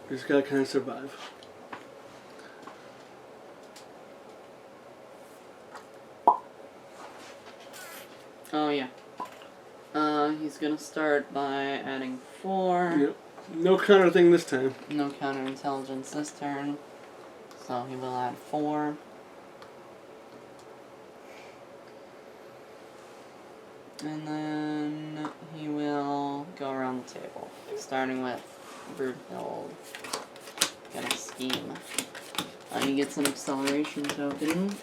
We just gotta kind of survive. Oh, yeah. He's gonna start by adding 4. Yep. No counter thing this time. No counterintelligence this turn. So he will add 4. And then he will go around the table. Starting with Brunhild. Gonna scheme. He gets an acceleration token.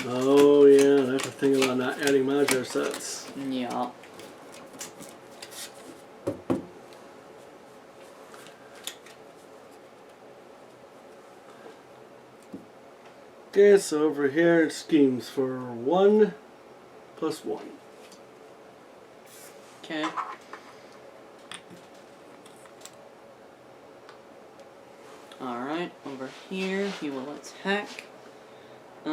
Oh yeah, that's the thing about not adding modular sets. Yeah. Okay, so over here it schemes for 1 plus 1. Okay. Alright, over here he will attack. I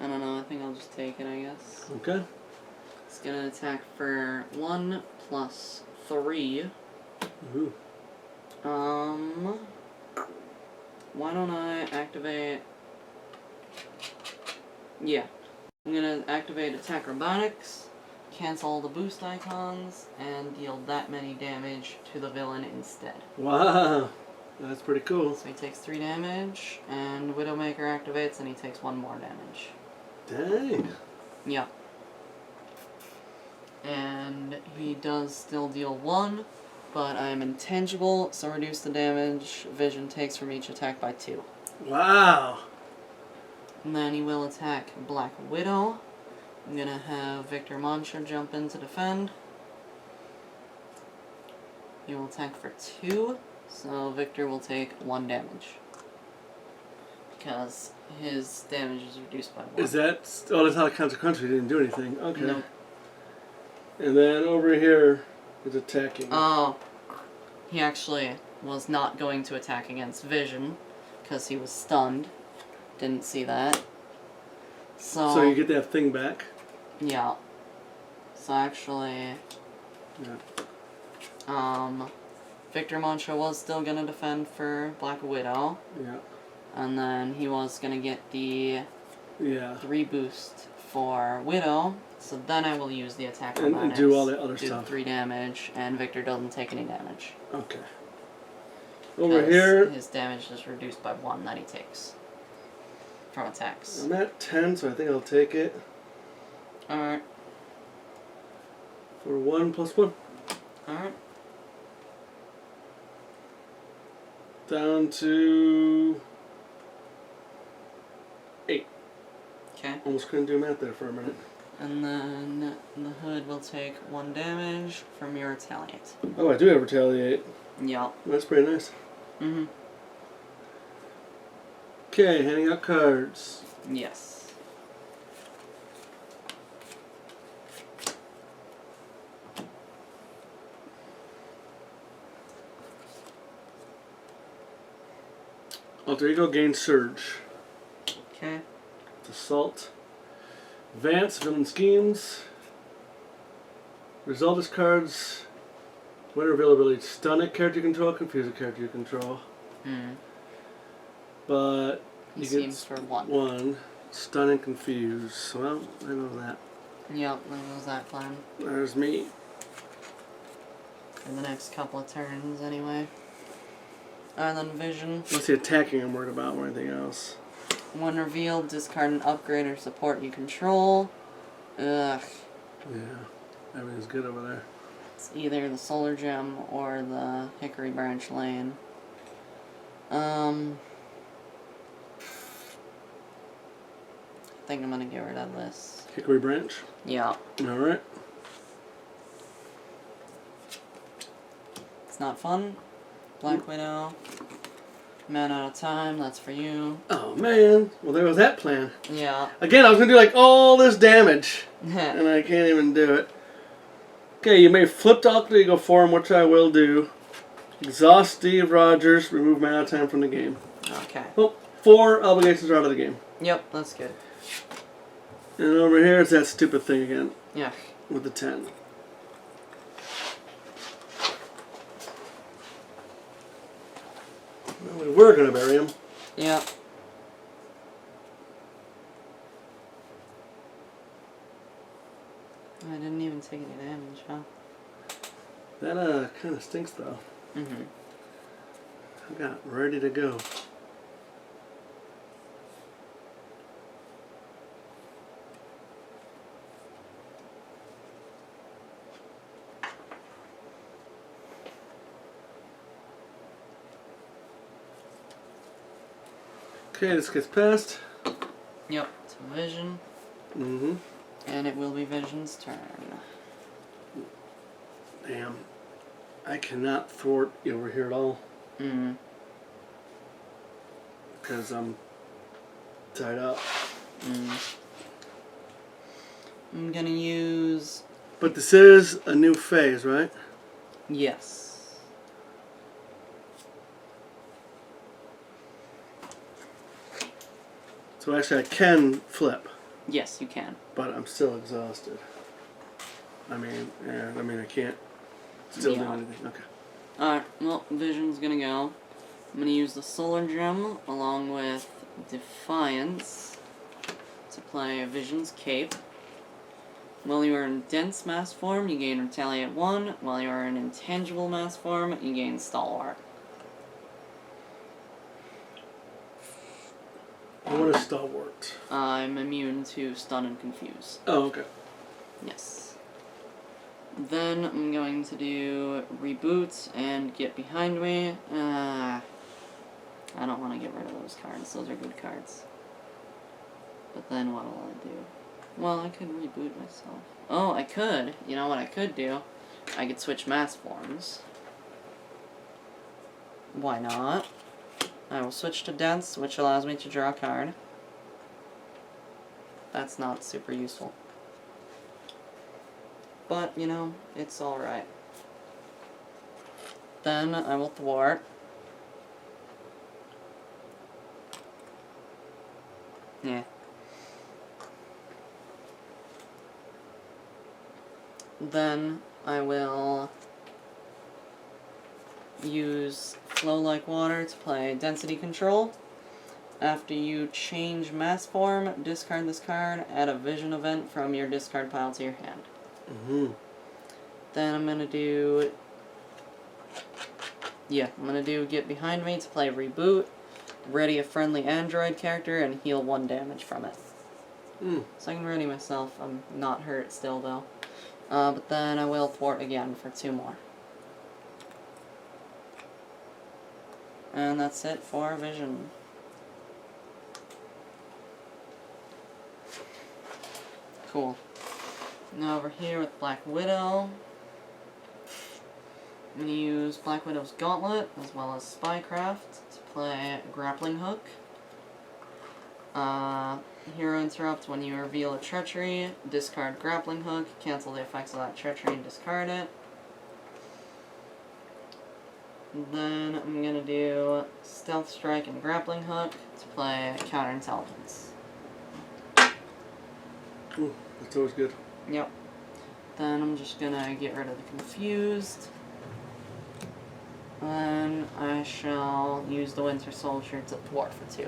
don't know, I think I'll just take it, I guess. Okay. It's gonna attack for 1 plus 3. Ooh. Why don't I activate... Yeah. I'm gonna activate Attack Robotics, cancel the boost icons, and deal that many damage to the villain instead. Wow. That's pretty cool. So he takes 3 damage, and Widowmaker activates, and he takes 1 more damage. Dang. Yeah. And he does still deal 1, but I am intangible, so reduce the damage Vision takes from each attack by 2. Wow. And then he will attack Black Widow. I'm gonna have Victor Mancha jump in to defend. He will attack for 2, so Victor will take 1 damage. Because his damage is reduced by 1. Is that... Oh, that's not a consequential. He didn't do anything. Okay. Nope. And then over here is attacking. Oh. He actually was not going to attack against Vision, because he was stunned. Didn't see that. So you get that thing back? Yeah. So actually... Yeah. Victor Mancha was still gonna defend for Black Widow. Yeah. And then he was gonna get the 3 boost for Widow. So then I will use the attack and do all the other stuff. 3 damage, and Victor doesn't take any damage. Okay. Over here... His damage is reduced by 1 that he takes from attacks. I'm at 10, so I think I'll take it. Alright. For 1 plus 1. Alright. Down to 8. Okay. Almost couldn't do math there for a minute. And then the Hood will take 1 damage from your Retaliate. Oh, I do have Retaliate. Yep. That's pretty nice. Mm-hmm. Okay, handing out cards. Yes. Alter Ego gains Surge. Okay. Assault. Advance, Villain Schemes. Resolve his cards. Winner availability. Stun a character you control, confuse a character you control. But He you schemes for 1. 1. Stun and confuse. Well, I know that. Yep, there goes that plan. There's me. For the next couple of turns, anyway. And then Vision. What's the attacking I'm worried about or anything else? When revealed, discard an upgrade or support you control. Ugh. Yeah, everything's good over there. It's either the Solar Gem or the Hickory Branch Lane. I think I'm gonna get rid of this. Hickory Branch. Yeah. Alright. It's not fun. Black Widow. Man out of time, that's for you. Oh man, well there was that plan. Yeah. Again, I was gonna do like all this damage, and I can't even do it. Okay, you may flip to Alter Ego form, which I will do. Exhaust Steve Rogers, remove man out of time from the game. Okay. Well, 4 obligations are out of the game. Yep, that's good. And over here it's that stupid thing again, Yeah. with the 10. Well, we were gonna bury him. Yep. I didn't even take any damage, huh? That kind of stinks though. Mm-hmm. I got ready to go. Okay, this gets passed. Yep, it's Vision. Mm-hmm. And it will be Vision's turn. Damn. I cannot thwart you over here at all. Mm-hmm. Because I'm tied up. I'm gonna use... But this is a new phase, right? Yes. So actually I can flip, Yes, you can. but I'm still exhausted. I mean, I can't still do Yeah. anything. Okay. Alright, well, Vision's gonna go. I'm gonna use the Solar Gem along with Defiance to play Vision's Cape. While you are in Dense Mass form, you gain Retaliate 1. While you are in Intangible Mass form, you gain Stalwart. What is Stalwart? I'm immune to Stun and Confuse. Oh, okay. Yes. Then I'm going to do Reboot and Get Behind Me. I don't want to get rid of those cards. Those are good cards. But then what will I do? Well, I could reboot myself. Oh, I could. You know what I could do? I could switch mass forms. Why not? I will switch to Dense, which allows me to draw a card. That's not super useful. But, you know, it's alright. Then I will Thwart. Yeah. Then I will use Flow Like Water to play Density Control. After you change mass form, discard this card, add a Vision event from your discard pile to your hand. Mm-hmm. Then I'm gonna do... Yeah, I'm gonna do Get Behind Me to play Reboot, ready a friendly android character, and heal 1 damage from it. So I can ready myself. I'm not hurt still, though. But then I will Thwart again for 2 more. And that's it for Vision. Cool. Now over here with Black Widow, I'm going to use Black Widow's Gauntlet as well as Spycraft to play Grappling Hook. Hero Interrupt: when you reveal a treachery, discard Grappling Hook, cancel the effects of that treachery and discard it. Then I'm going to do Stealth Strike and Grappling Hook to play Counterintelligence. Ooh, that's always good. Yep. Then I'm just going to get rid of the Confused. Then I shall use the Winter Soldier to thwart for 2.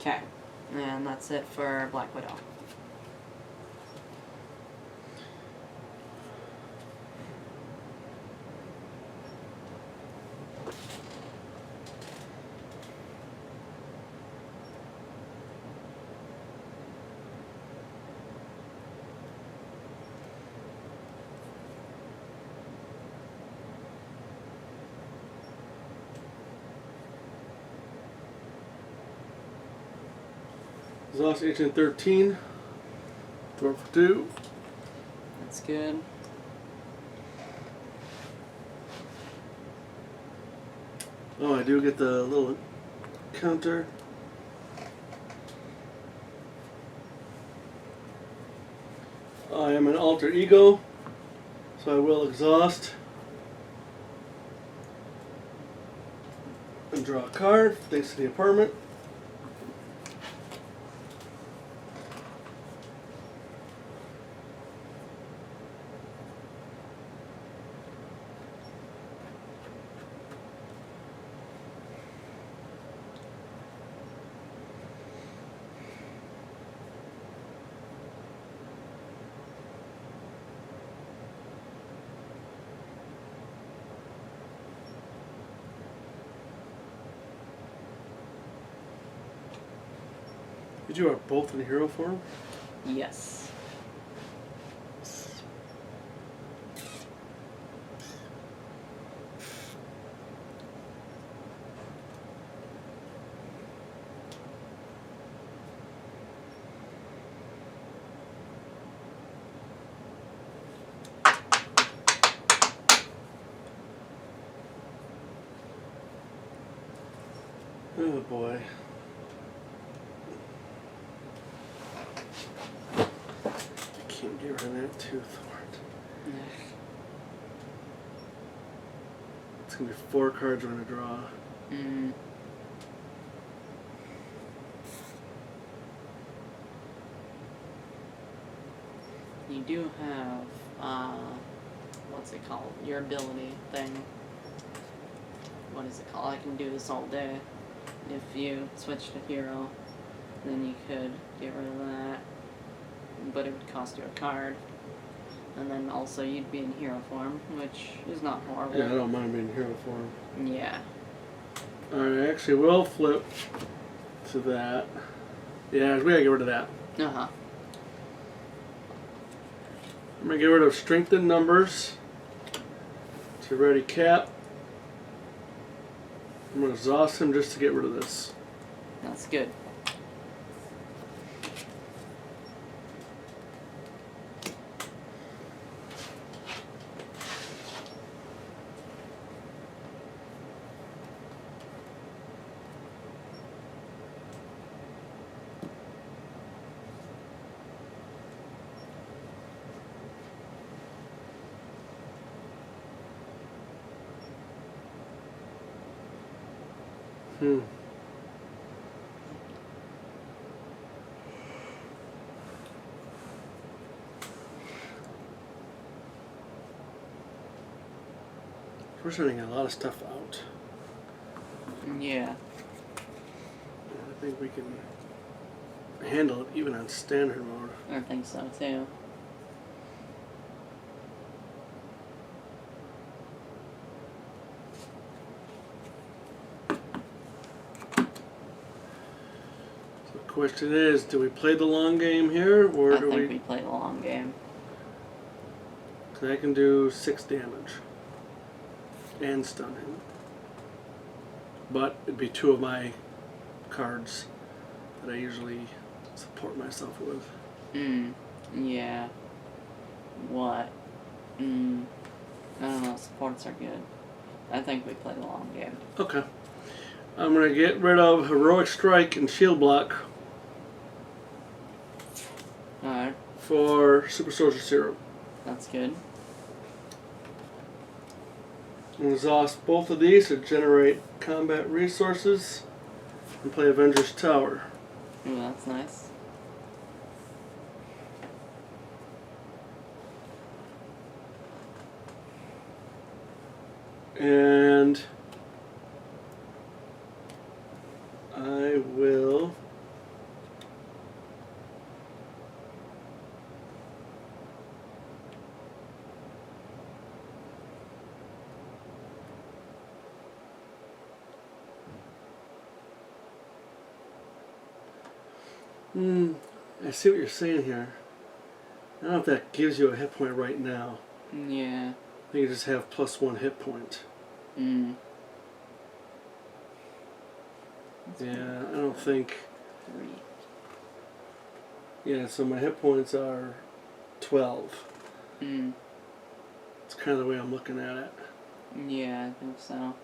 Okay, and that's it for Black Widow. Exhaust Agent 13. Thwart for 2. That's good. Oh, I do get the little counter. I am an alter ego, so I will exhaust and draw a card thanks to the apartment. But you are both in hero form? Yes. Oh boy. I can't get rid of that tooth. It's gonna be 4 cards we're gonna draw. Mm. You do have, what's it called? Your ability thing. What is it called? I can do this all day. If you switch to hero, then you could get rid of that. But it would cost you a card. And then also you'd be in hero form, which is not horrible. Yeah, I don't mind being in hero form. Yeah. Alright, actually we'll flip to that. Yeah, we gotta get rid of that. Uh-huh. I'm gonna get rid of strengthened numbers to ready cap. I'm gonna exhaust him just to get rid of this. That's good. We're sending a lot of stuff out. Yeah. I think we can handle it even on standard mode. I think so too. The question is, do we play the long game here, or I do think we play the long game. Because I can do 6 damage and stun him, but it'd be 2 of my cards that I usually support myself with. Yeah. What? I don't know. Supports are good. I think we play the long game. Okay. I'm gonna get rid of Heroic Strike and Shield Block Alright. for Super Soldier Serum. That's good. I'm gonna exhaust both of these to generate combat resources and play Avengers Tower. Ooh, that's nice. And I will I see what you're saying here. I don't know if that gives you a hit point right now. Yeah. I think you just have +1 hit point. Yeah, I don't think. 3. Yeah, so my hit points are 12. It's kind of the way I'm looking at it. Yeah, I think so.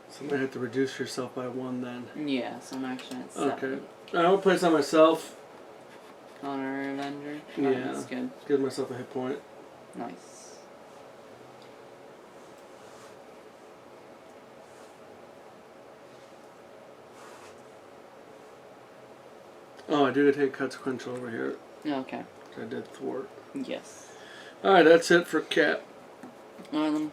So I might have to reduce yourself by 1 then. Yeah, so I'm actually at 7. Okay. I'll place on myself. Honor Avenger? Yeah. That's good. Give myself a hit point. Nice. Oh, I do get to take consequential over here. Okay. I did thwart. Yes. Alright, that's it for Cap. Alright then.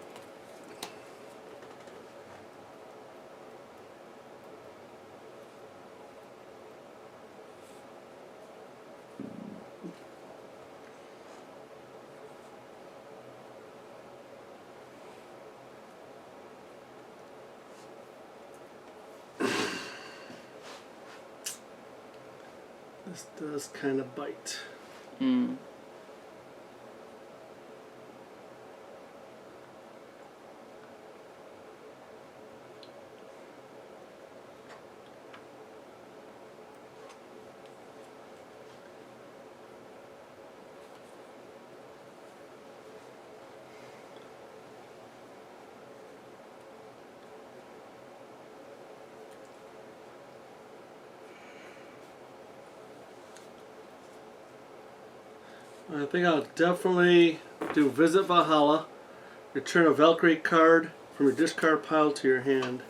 This does kind of bite. Hmm. I think I'll definitely do Visit Valhalla. Return a Valkyrie card from your discard pile to your hand.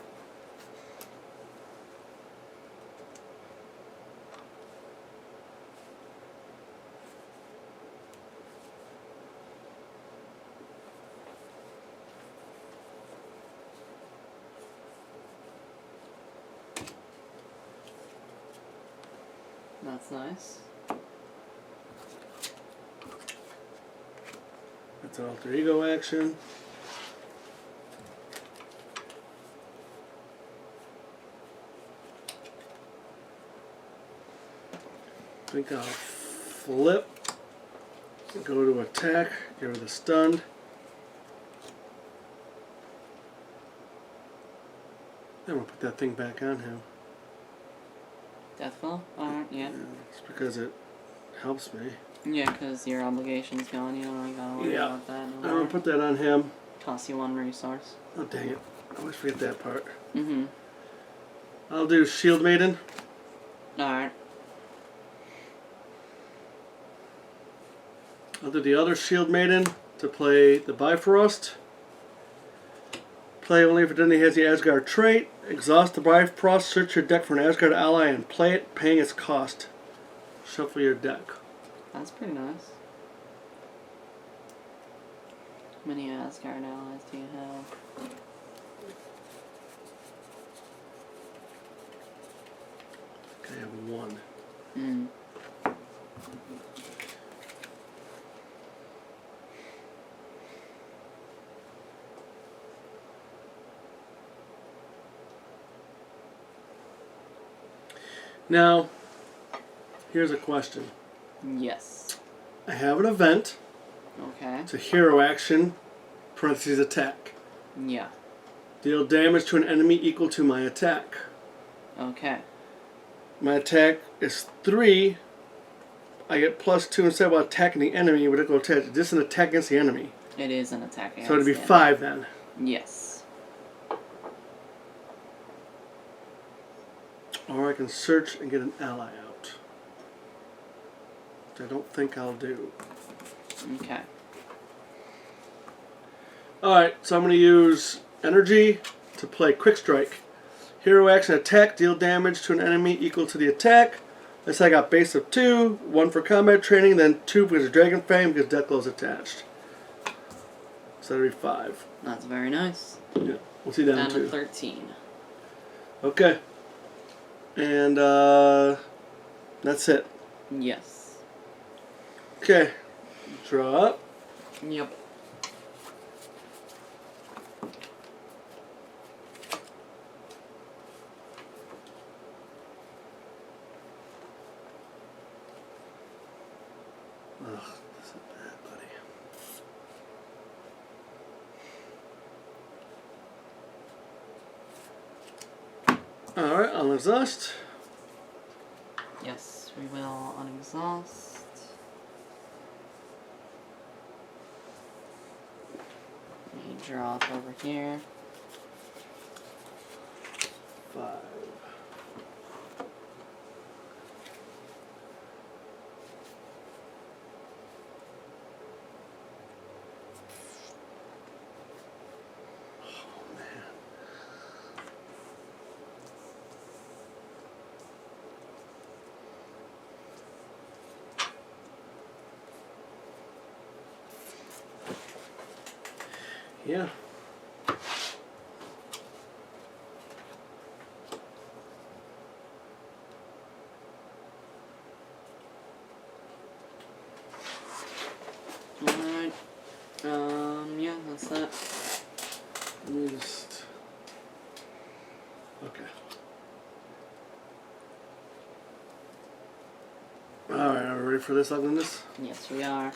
That's nice. That's an alter ego action. I think I'll flip, go to attack, get rid of the stunned. Then we'll put that thing back on him. Deathfall? Alright, yeah. It's because it helps me. Yeah, because your obligation's gone. You don't really gotta worry Yeah. about that I'm no going more. to put that on him. Costs you 1 resource. Oh, dang it. I always forget that part. Mm-hmm. I'll do Shield Maiden. Alright. I'll do the other Shield Maiden to play the Bifrost. Play only if it doesn't have the Asgard trait. Exhaust the Bifrost, search your deck for an Asgard ally and play it, paying its cost. Shuffle your deck. That's pretty nice. How many Asgard allies do you have? I have one. Hmm. Now, here's a question. Yes. I have an event. Okay. It's a hero action, parentheses attack. Yeah. Deal damage to an enemy equal to my attack. Okay. My attack is 3. I get +2 instead while attacking the enemy. Would it go attack? Is this an attack against the enemy? It is an attack against So it'd be the enemy. 5 then. Yes. Or I can search and get an ally out. Which I don't think I'll do. Okay. Alright, so I'm going to use energy to play Quick Strike. Hero action attack, deal damage to an enemy equal to the attack. This I got base of 2, 1 for combat training, then 2 because of Dragon Fang because Deathglow is attached. So that'll be 5. That's very nice. Yeah, we'll see that Down in to 2. 13. Okay. And that's it. Yes. Okay. Draw up. Yep. Ugh, this is bad, buddy. Alright, I'll exhaust. Yes, we will unexhaust. We draw up over here. 5. Oh, man. Yeah. Alright. Yeah, that's that. Let me just. Okay. Alright, are we ready for this ugliness? Yes, we are.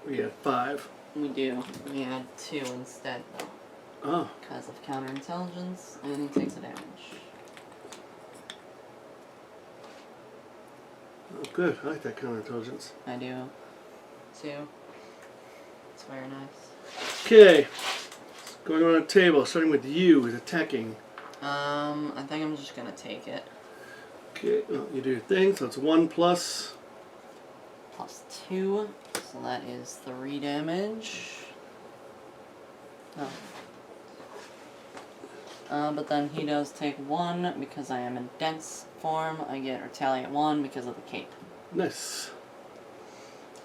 We had 5. We do. We had 2 instead, though. Oh. Because of counterintelligence, and he takes a damage. Oh, good. I like that counterintelligence. I do, too. It's very nice. Okay. Going around the table, starting with you, who's attacking. I think I'm just gonna take it. Okay, well, you do your thing, so it's 1 plus. Plus 2, so that is 3 damage. Oh. But then he does take 1 because I am in dense form. I get retaliate 1 because of the cape. Nice.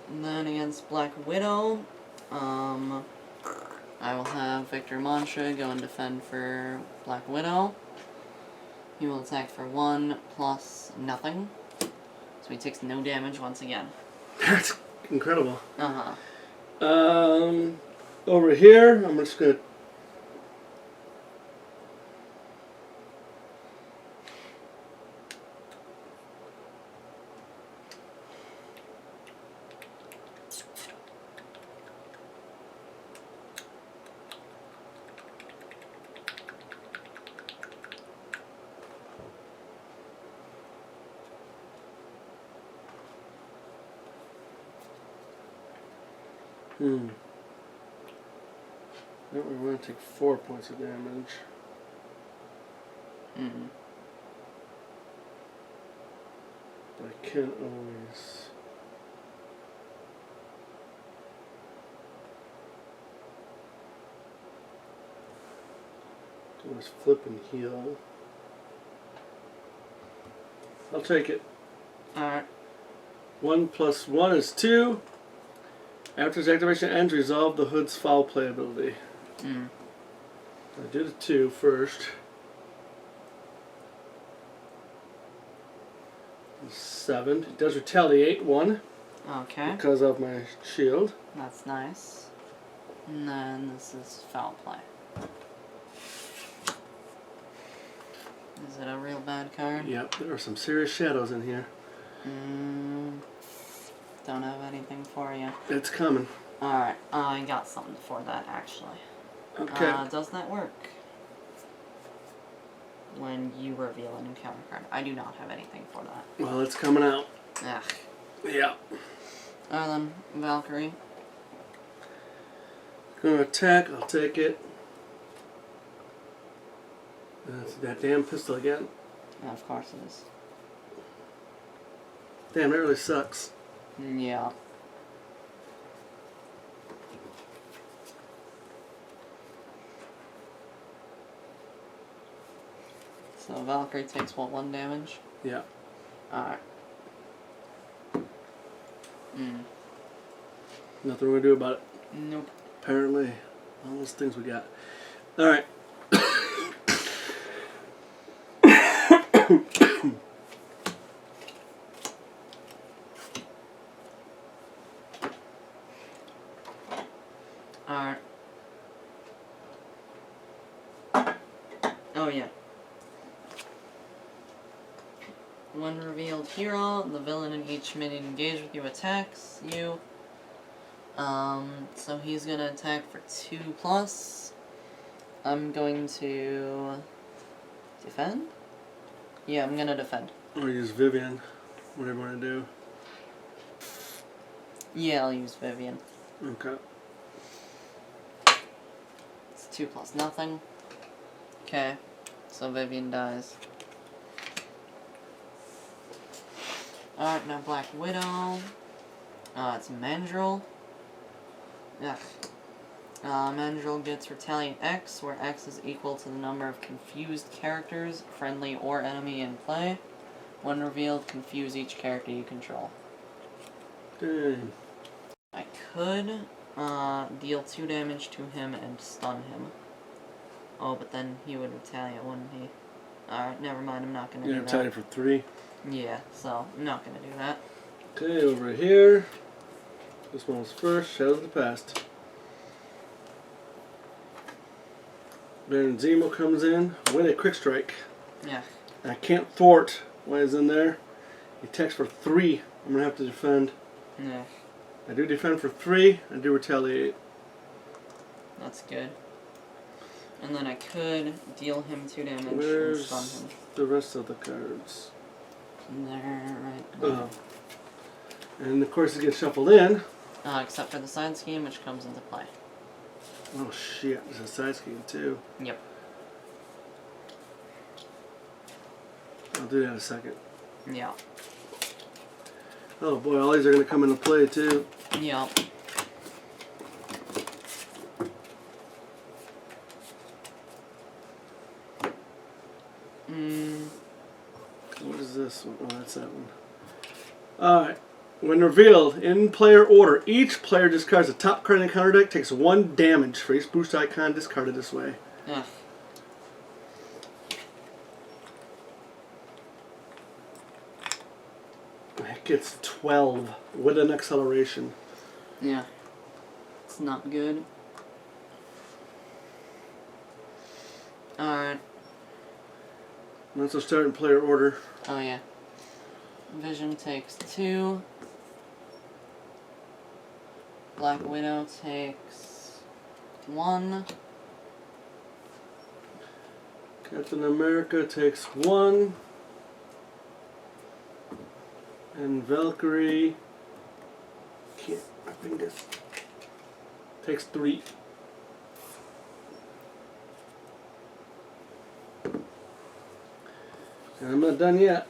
And then against Black Widow, I will have Victor Mantra go and defend for Black Widow. He will attack for 1 plus nothing. So he takes no damage once again. That's incredible. Uh-huh. Over here, I'm just gonna. No, we want to take 4 points of damage. But I can't always. Always flip and heal. I'll take it. Alright. 1 plus 1 is 2. After its activation ends, resolve the hood's foul play ability. I did a 2 first. 7. It does retaliate 1 Okay. because of my shield. That's nice. And then this is foul play. Is it a real bad card? Yep, there are some serious shadows in here. Don't have anything for you. It's coming. Alright, I got something for that actually. Okay. Does that work? When you reveal a new counter card. I do not have anything for that. Well, it's coming out. Ugh. Yeah. Alright then, Valkyrie. Gonna attack, I'll take it. That's that damn pistol again. Yeah, of course it is. Damn, that really sucks. Yeah. So Valkyrie takes what, 1 damage? Yeah. Alright. Nothing we're gonna do about it. Nope. Apparently. All those things we got. Alright. Alright. Oh yeah. When revealed hero, the villain in each minion engaged with you attacks you. So he's gonna attack for 2 plus. I'm going to defend? Yeah, I'm gonna defend. Or use Vivian. Whatever you want to do. Yeah, I'll use Vivian. Okay. It's 2 plus nothing. Okay, so Vivian dies. Alright, now Black Widow. It's Mandrill. Ugh. Mandrill gets Retaliate X, where X is equal to the number of confused characters, friendly or enemy, in play. When revealed, confuse each character you control. Dang. I could deal 2 damage to him and stun him. Oh, but then he would retaliate, wouldn't he? Alright, never mind, I'm not gonna do You're that. tied for 3. Yeah, so I'm not gonna do that. Okay, over here. This one was first. Shadows of the Past. Baron Zemo comes in with a quick strike. Yeah. I can't thwart when he's in there. He attacks for 3. I'm going to have to defend. No, I do defend for 3. I do retaliate. that's good. And then I could deal him 2 damage Where's and stun him. the rest of the cards? There, right Oh. there. And of course it gets shuffled in. Except for the side scheme, which comes into play. Oh shit, there's a side scheme too. Yep. I'll do that in a second. Yeah. Oh boy, all these are going to come into play too. Yep. What is this one? Oh, that's that one. Alright. When revealed, in player order, each player discards the top card in the counter deck, takes 1 damage for each boost icon discarded this way. Ugh. It gets 12 with an acceleration. Yeah. It's not good. Alright. Let's just start in player order. Oh yeah. Vision takes 2. Black Widow takes 1. Captain America takes 1. And Valkyrie can't, I think this takes 3. And I'm not done yet.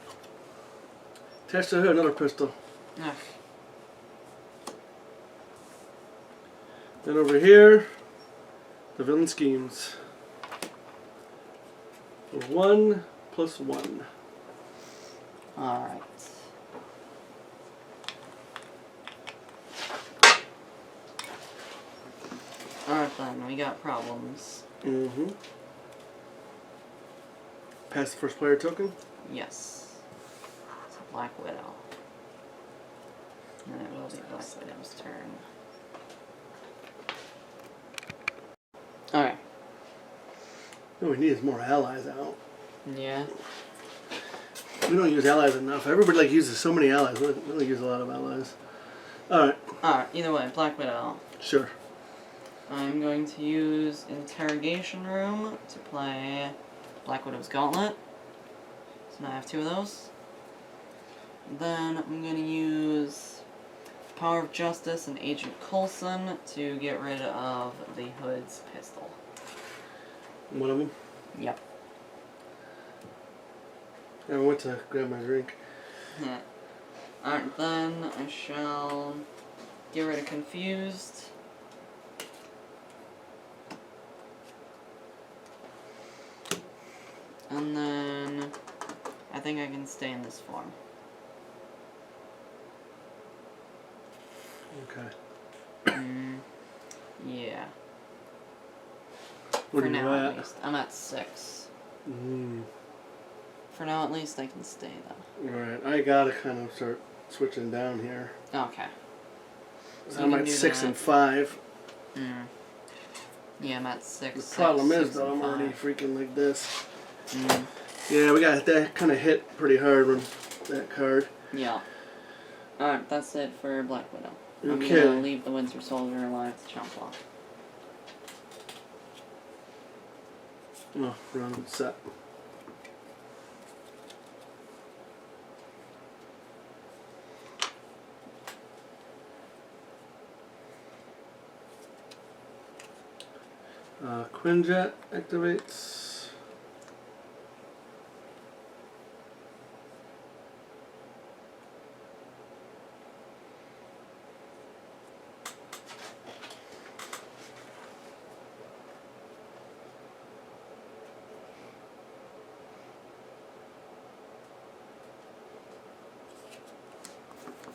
Attached to her another pistol. Ugh. Then over here, the villain schemes. 1 plus 1. Alright. Alright then, we got problems. Mm-hmm. Pass the first player token. Yes. It's a Black Widow. And it will be Black Widow's turn. Alright. What we need is more allies out. Yeah. We don't use allies enough. Everybody uses so many allies. We don't use a lot of allies. Alright. Alright, either way, Black Widow. Sure. I'm going to use Interrogation Room to play Black Widow's Gauntlet. So now I have 2 of those. Then I'm going to use Power of Justice and Agent Coulson to get rid of the Hood's pistol. One of them. Yep. I went to grab my drink. Alright, then I shall get rid of Confused. And then I think I can stay in this form. Okay. Yeah. Where For are you now, at? at least. I'm at 6. Mm. For now, at least I can stay, though. Alright, I gotta kind of start switching down here. Okay. So I'm at 6 and 5. Yeah, I'm at 6. The problem 6, is, 6 though, and I'm already 5. freaking like this. Mm. Yeah, we got that kind of hit pretty hard with that card. Yeah. Alright, that's it for Black Widow. I'm Okay. gonna leave the Winter Soldier alive to chomp off. Oh, wrong set. Quinjet activates.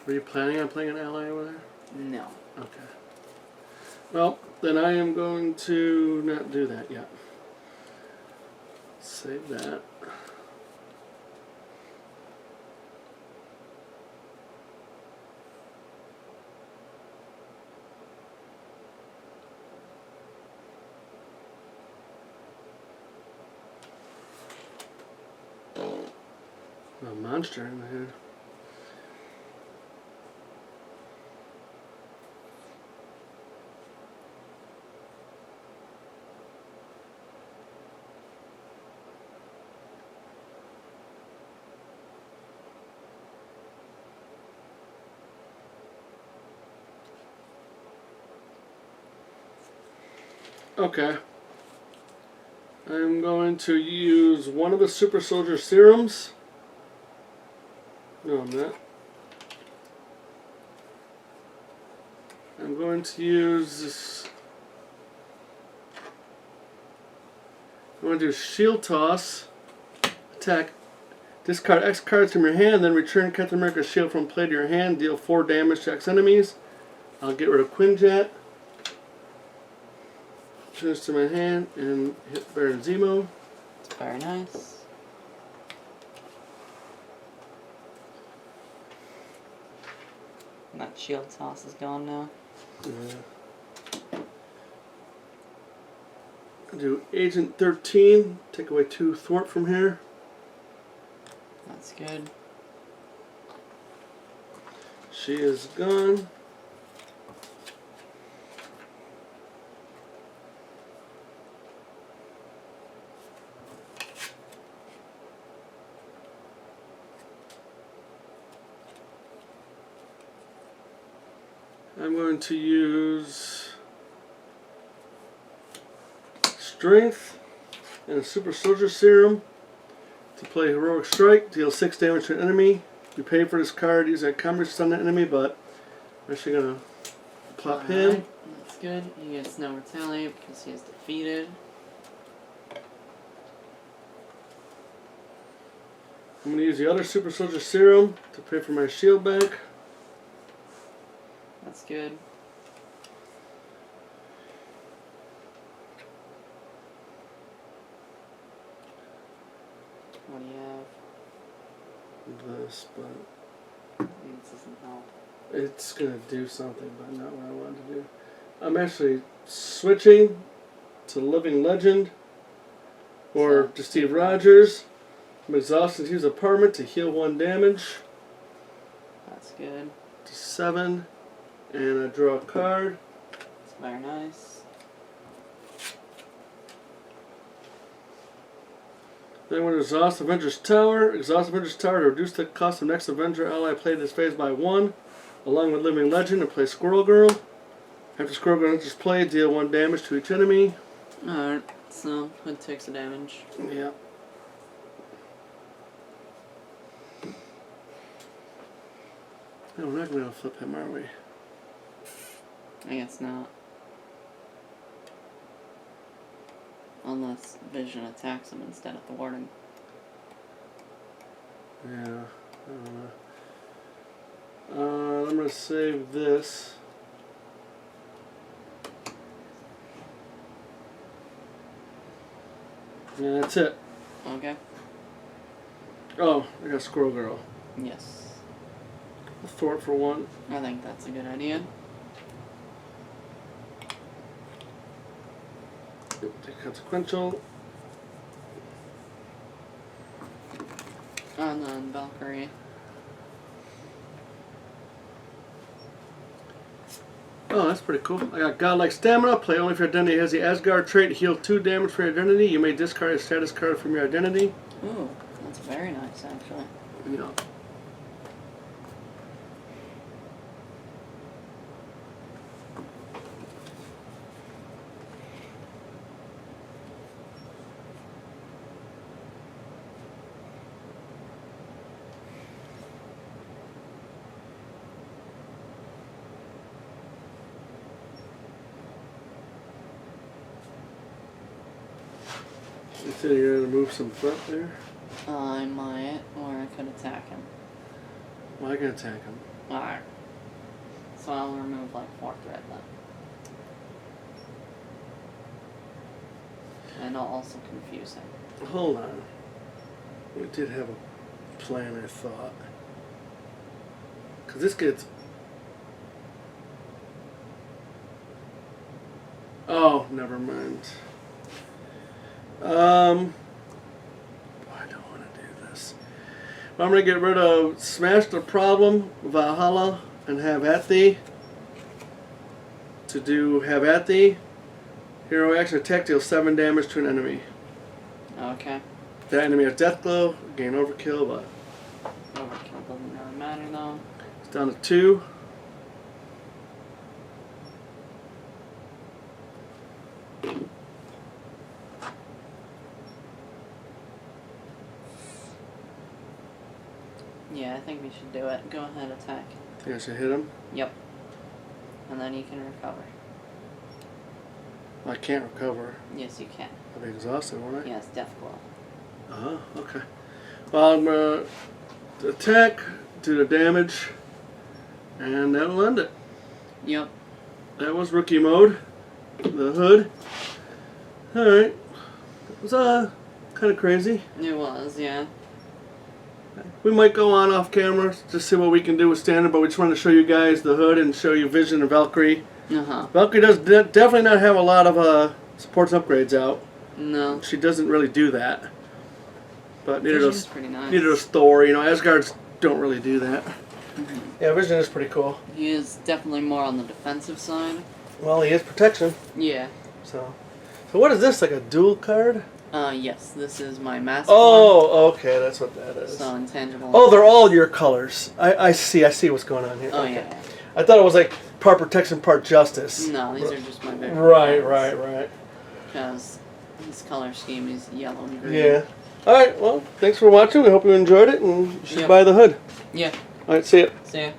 Were you planning on playing an ally over there? No. Okay. Well, then I am going to not do that yet. Save that. A monster in the head. Okay. I'm going to use one of the super soldier serums. No, I'm not. I'm going to use this. I'm going to do shield toss. Attack. Discard X cards from your hand, then return Captain America's shield from play to your hand. Deal 4 damage to X enemies. I'll get rid of Quinjet. Turn this to my hand and hit Baron Zemo. It's very nice. And that shield toss is gone now. Yeah. I'll do Agent 13. Take away 2 thwart from here. That's good. She is gone. I'm going to use Strength and a Super Soldier Serum to play Heroic Strike. Deal 6 damage to an enemy. You pay for this card, use that combat stun the enemy, but I'm actually going to plop him. Alright, that's good. He gets no retaliate because he is defeated. I'm going to use the other Super Soldier Serum to pay for my shield back. That's good. What do you have? This, but This doesn't help. it's going to do something, but not what I wanted to do. I'm actually switching to Living Legend or to Steve Rogers. I'm exhausted to use Apartment to heal 1 damage That's good. to 7, and I draw a card. It's very nice. Then I'm going to exhaust Avengers Tower. Exhaust Avengers Tower to reduce the cost of next Avenger ally played this phase by 1, along with Living Legend, and play Squirrel Girl. After Squirrel Girl enters play, deal 1 damage to each enemy. Alright, so Hood takes the damage. Yeah. No, we're not going to be able to flip him, are we? I guess not. Unless Vision attacks him instead of thwarting. Yeah, I don't know. I'm going to save this. Yeah, that's it. Okay. Oh, I got Squirrel Girl. Yes. I'll throw it for 1. I think that's a good idea. Take consequential. And then Valkyrie. Oh, that's pretty cool. I got Godlike Stamina. Play only if your identity has the Asgard trait. Heal 2 damage for your identity. You may discard a status card from your identity. Ooh, that's very nice, actually. Yeah. You said you're going to move some front there? I might, or I could attack him. Well, I can attack him. Alright. So I'll remove like 4 threat then. And I'll also confuse him. Hold on. We did have a plan, I thought. Because this gets... Oh, never mind. I don't want to do this. I'm going to get rid of Smash the Problem, Valhalla, and Have At Thee. To do Have At Thee. Hero action attack deals 7 damage to an enemy. Okay. That enemy has Death Glow, gain overkill, but Overkill doesn't really matter though. it's down to 2. Yeah, I think we should do it. Go ahead, attack. You guys should hit him. Yep. And then you can recover. I can't recover. Yes, you can. I'll be exhausted, won't I? Yes, death glow. Okay. Well, I'm going to attack, do the damage, and that'll end it. Yep. That was rookie mode. The hood. Alright. It was kind of crazy. It was, yeah. We might go on off camera to see what we can do with standard, but we just wanted to show you guys the hood and show you Vision and Valkyrie. Valkyrie does definitely not have a lot of supports and upgrades out. No. She doesn't really do that. But neither does pretty nice. Neither does Thor. You know, Asgards don't really do that. Yeah, Vision is pretty cool. He is definitely more on the defensive side. Well, he is protection. Yeah. So what is this? Like a dual card? Yes. This is my mask. Oh, okay, that's what that is. So intangible. Oh, they're all your colors. I see what's going on here. Oh, okay. yeah. I thought it was like part protection, part justice. No, these are just my favorite. Right. Because his color scheme is yellow and green. Yeah. Alright, well, thanks for watching. We hope you enjoyed it, and you should Yep. buy the hood. Yeah. Alright, see ya. See ya.